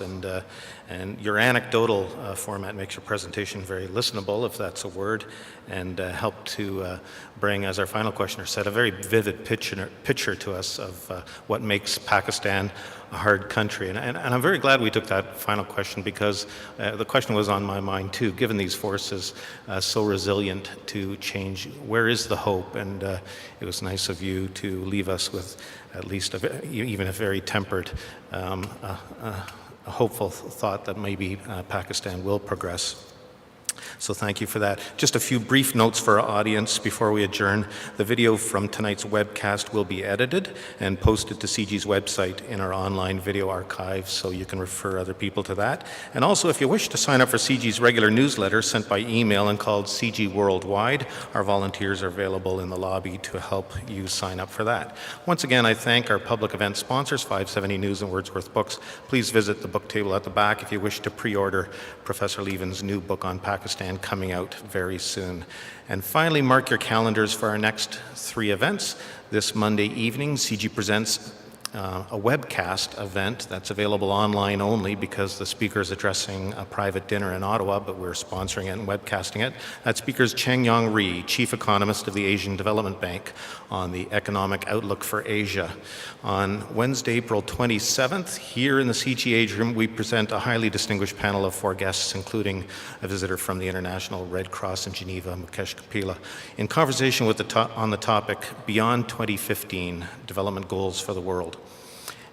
And your anecdotal format makes your presentation very listenable, if that's a word, and helped to bring, as our final questioner said, a very vivid picture to us of what makes Pakistan a hard country. And I'm very glad we took that final question, because the question was on my mind too. Given these forces so resilient to change, where is the hope? And it was nice of you to leave us with at least even a very tempered, a hopeful thought that maybe Pakistan will progress. So thank you for that. Just a few brief notes for our audience before we adjourn. The video from tonight's webcast will be edited and posted to CIGI's website in our online video archive, so you can refer other people to that. And also, if you wish to sign up for CIGI's regular newsletter sent by email and called CIGI Worldwide, our volunteers are available in the lobby to help you sign up for that. Once again, I thank our public event sponsors, 570 News and Wordsworth Books. Please visit the book table at the back if you wish to pre-order Professor Levin's new book on Pakistan. understand, coming out very soon. And finally, mark your calendars for our next 3 events. This Monday evening, CIGI presents a webcast event that's available online only because the speaker is addressing a private dinner in Ottawa, but we're sponsoring it and webcasting it. That speaker is Cheng-Yong Rhee, Chief Economist of the Asian Development Bank, on the economic outlook for Asia. On Wednesday, April 27th, here in the CIGI Atrium, we present a highly distinguished panel of 4 guests, including a visitor from the International Red Cross in Geneva, Mukesh Kapila, in conversation with on the topic Beyond 2015, Development Goals for the World.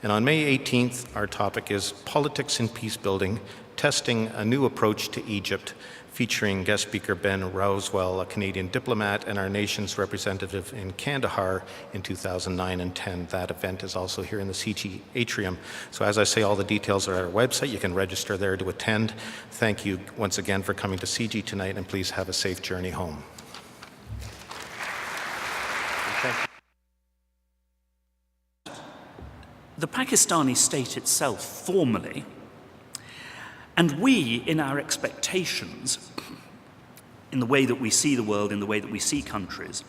And on May 18th, our topic is Politics in Peacebuilding, Testing a New Approach to Egypt, featuring guest speaker Ben Roswell, a Canadian diplomat and our nation's representative in Kandahar in 2009 and 10. That event is also here in the CIGI Atrium. So as I say, all the details are at our website. You can register there to attend. Thank you once again for coming to CIGI tonight, and please have a safe journey home. Thank you. The Pakistani state itself formally, and we in our expectations, in the way that we see the world, in the way that we see countries,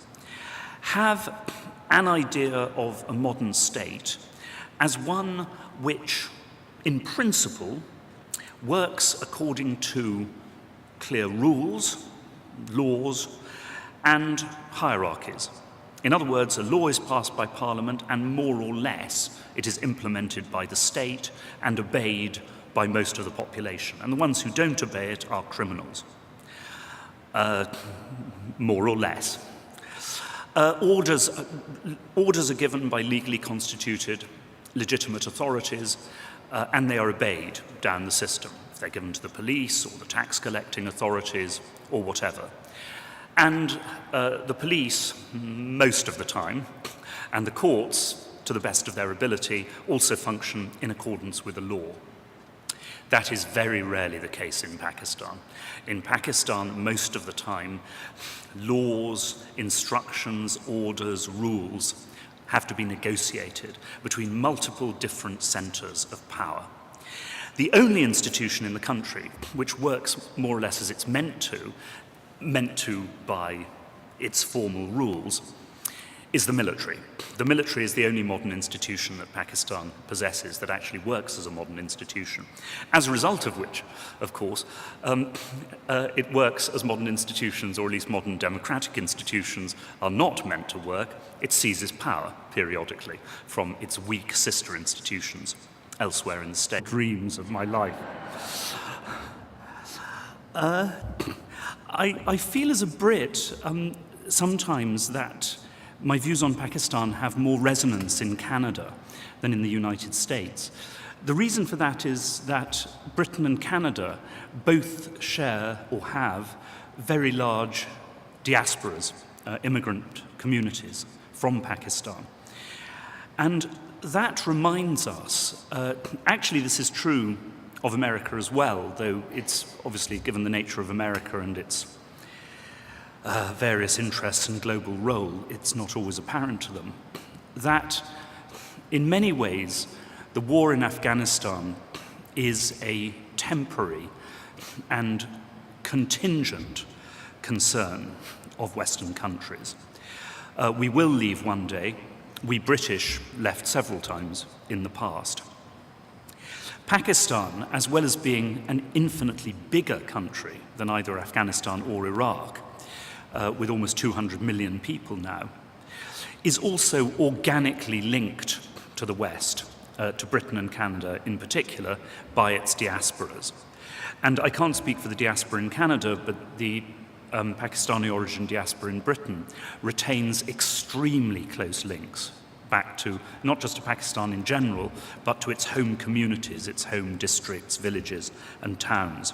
have an idea of a modern state as one which, in principle, works according to clear rules, laws, and hierarchies. In other words, a law is passed by Parliament, and more or less it is implemented by the state and obeyed by most of the population. And the ones who don't obey it are criminals, more or less. Orders are given by legally constituted, legitimate authorities, and they are obeyed down the system. If they're given to the police or the tax collecting authorities or whatever. And the police, most of the time, and the courts, to the best of their ability, also function in accordance with the law. That is very rarely the case in Pakistan. In Pakistan, most of the time, laws, instructions, orders, rules have to be negotiated between multiple different centers of power. The only institution in the country which works more or less as it's meant to by its formal rules, is the military. The military is the only modern institution that Pakistan possesses that actually works as a modern institution. As a result of which, of course, it works as modern institutions, or at least modern democratic institutions, are not meant to work. It seizes power periodically from its weak sister institutions elsewhere in the state. Dreams of my life. I feel as a Brit sometimes that my views on Pakistan have more resonance in Canada than in the United States. The reason for that is that Britain and Canada both share or have very large diasporas, immigrant communities from Pakistan. And that reminds us, actually this is true of America as well, though it's obviously, given the nature of America and its various interests and global role, it's not always apparent to them, that in many ways the war in Afghanistan is a temporary and contingent concern of Western countries. We will leave one day. We British left several times in the past. Pakistan, as well as being an infinitely bigger country than either Afghanistan or Iraq, with almost 200 million people now, is also organically linked to the West, to Britain and Canada in particular, by its diasporas. And I can't speak for the diaspora in Canada, but the Pakistani origin diaspora in Britain retains extremely close links back to, not just to Pakistan in general, but to its home communities, its home districts, villages, and towns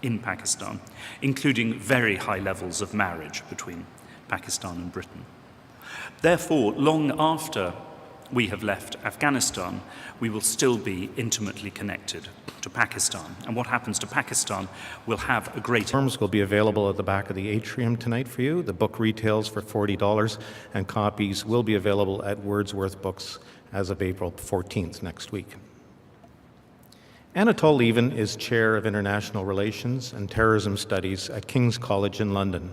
in Pakistan, including very high levels of marriage between Pakistan and Britain. Therefore, long after we have left Afghanistan, we will still be intimately connected to Pakistan. And what happens to Pakistan will have a great... Forms will be available at the back of the atrium tonight for you. The book retails for $40, and copies will be available at Wordsworth Books as of April 14th next week. Anatol Lieven is Chair of International Relations and Terrorism Studies at King's College in London,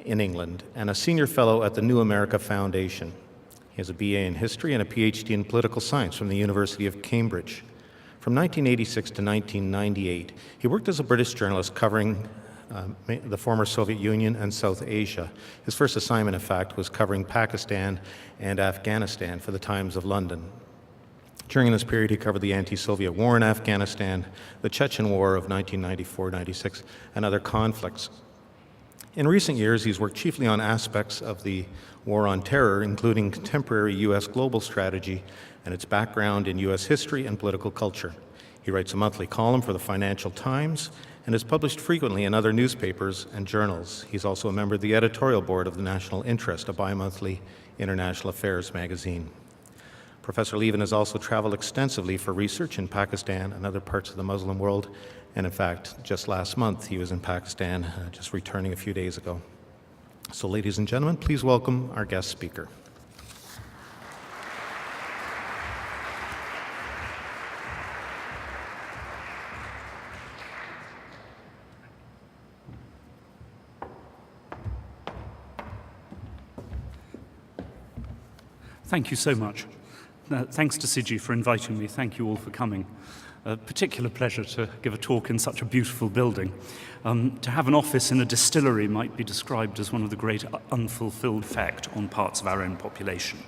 in England, and a Senior Fellow at the New America Foundation. He has a BA in History and a PhD in Political Science from the University of Cambridge. From 1986 to 1998, he worked as a British journalist covering the former Soviet Union and South Asia. His first assignment, in fact, was covering Pakistan and Afghanistan for the Times of London. During this period, he covered the anti-Soviet war in Afghanistan, the Chechen War of 1994-96, and other conflicts. In recent years, he's worked chiefly on aspects of the war on terror, including contemporary U.S. global strategy and its background in U.S. history and political culture. He writes a monthly column for the Financial Times and is published frequently in other newspapers and journals. He's also a member of the editorial board of the National Interest, a bi-monthly international affairs magazine. Professor Lieven has also traveled extensively for research in Pakistan and other parts of the Muslim world, and in fact, just last month he was in Pakistan, just returning a few days ago. So ladies and gentlemen, please welcome our guest speaker. Thank you so much. Thanks to CIGI for inviting me. Thank you all for coming. A particular pleasure to give a talk in such a beautiful building. To have an office in a distillery might be described as one of the great unfulfilled fact on parts of our own population,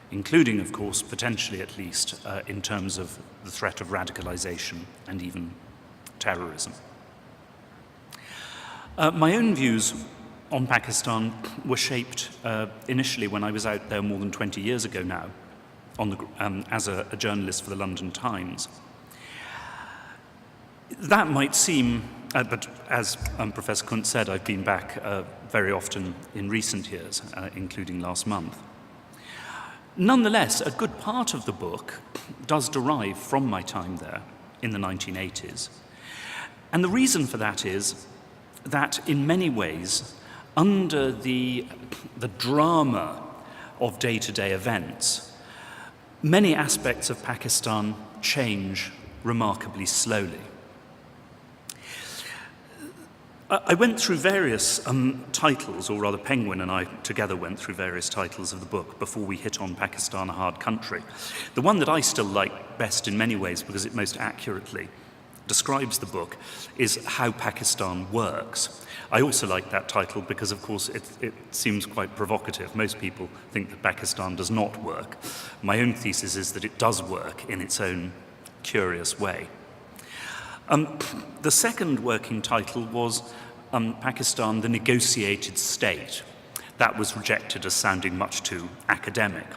including, of course, potentially at least, in terms of the threat of radicalization and even terrorism. My own views on Pakistan were shaped initially when I was out there more than 20 years ago now, as a journalist for the London Times. That might seem, but as Professor Kuntz said, I've been back very often in recent years, including last month. Nonetheless, a good part of the book does derive from my time there in the 1980s. And the reason for that is that in many ways, under the drama of day-to-day events, many aspects of Pakistan change remarkably slowly. I went through various titles, or rather Penguin and I together went through various titles of the book before we hit on Pakistan, a Hard Country. The one that I still like best in many ways because it most accurately describes the book is How Pakistan Works. I also like that title because, of course, it seems quite provocative. Most people think that Pakistan does not work. My own thesis is that it does work in its own curious way. The second working title was Pakistan, the Negotiated State. That was rejected as sounding much too academic.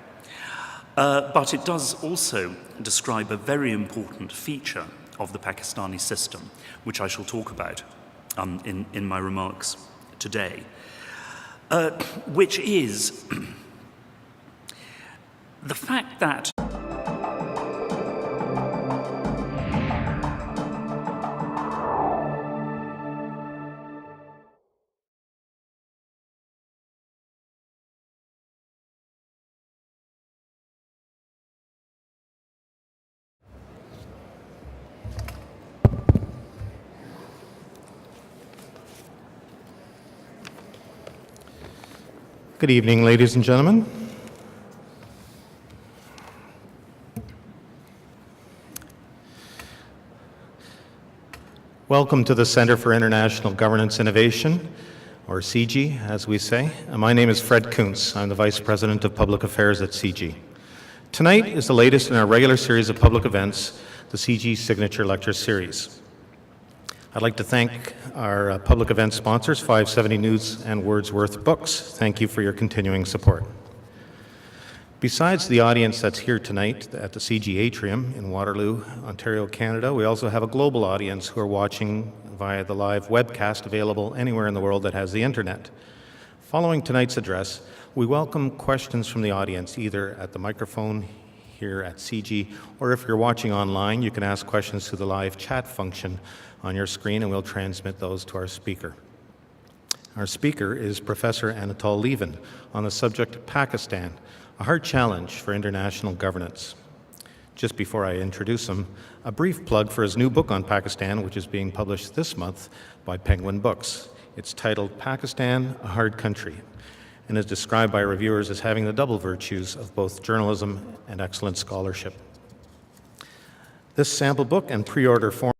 But it does also describe a very important feature of the Pakistani system, which I shall talk about in my remarks today, which is the fact that Good evening, ladies and gentlemen. Welcome to the Center for International Governance Innovation, or CIGI, as we say. My name is Fred Kuntz. I'm the Vice President of Public Affairs at CIGI. Tonight is the latest in our regular series of public events, the CIGI Signature Lecture Series. I'd like to thank our public event sponsors, 570 News and Wordsworth Books. Thank you for your continuing support. Besides the audience that's here tonight at the CIGI Atrium in Waterloo, Ontario, Canada, we also have a global audience who are watching via the live webcast available anywhere in the world that has the internet. Following tonight's address, we welcome questions from the audience, either at the microphone here at CIGI, or if you're watching online, you can ask questions through the live chat function on your screen, and we'll transmit those to our speaker. Our speaker is Professor Anatol Lieven on the subject of Pakistan, a hard challenge for international governance. Just before I introduce him, a brief plug for his new book on Pakistan, which is being published this month by Penguin Books. It's titled Pakistan, a Hard Country, and is described by reviewers as having the double virtues of both journalism and excellent scholarship. This sample book and pre-order form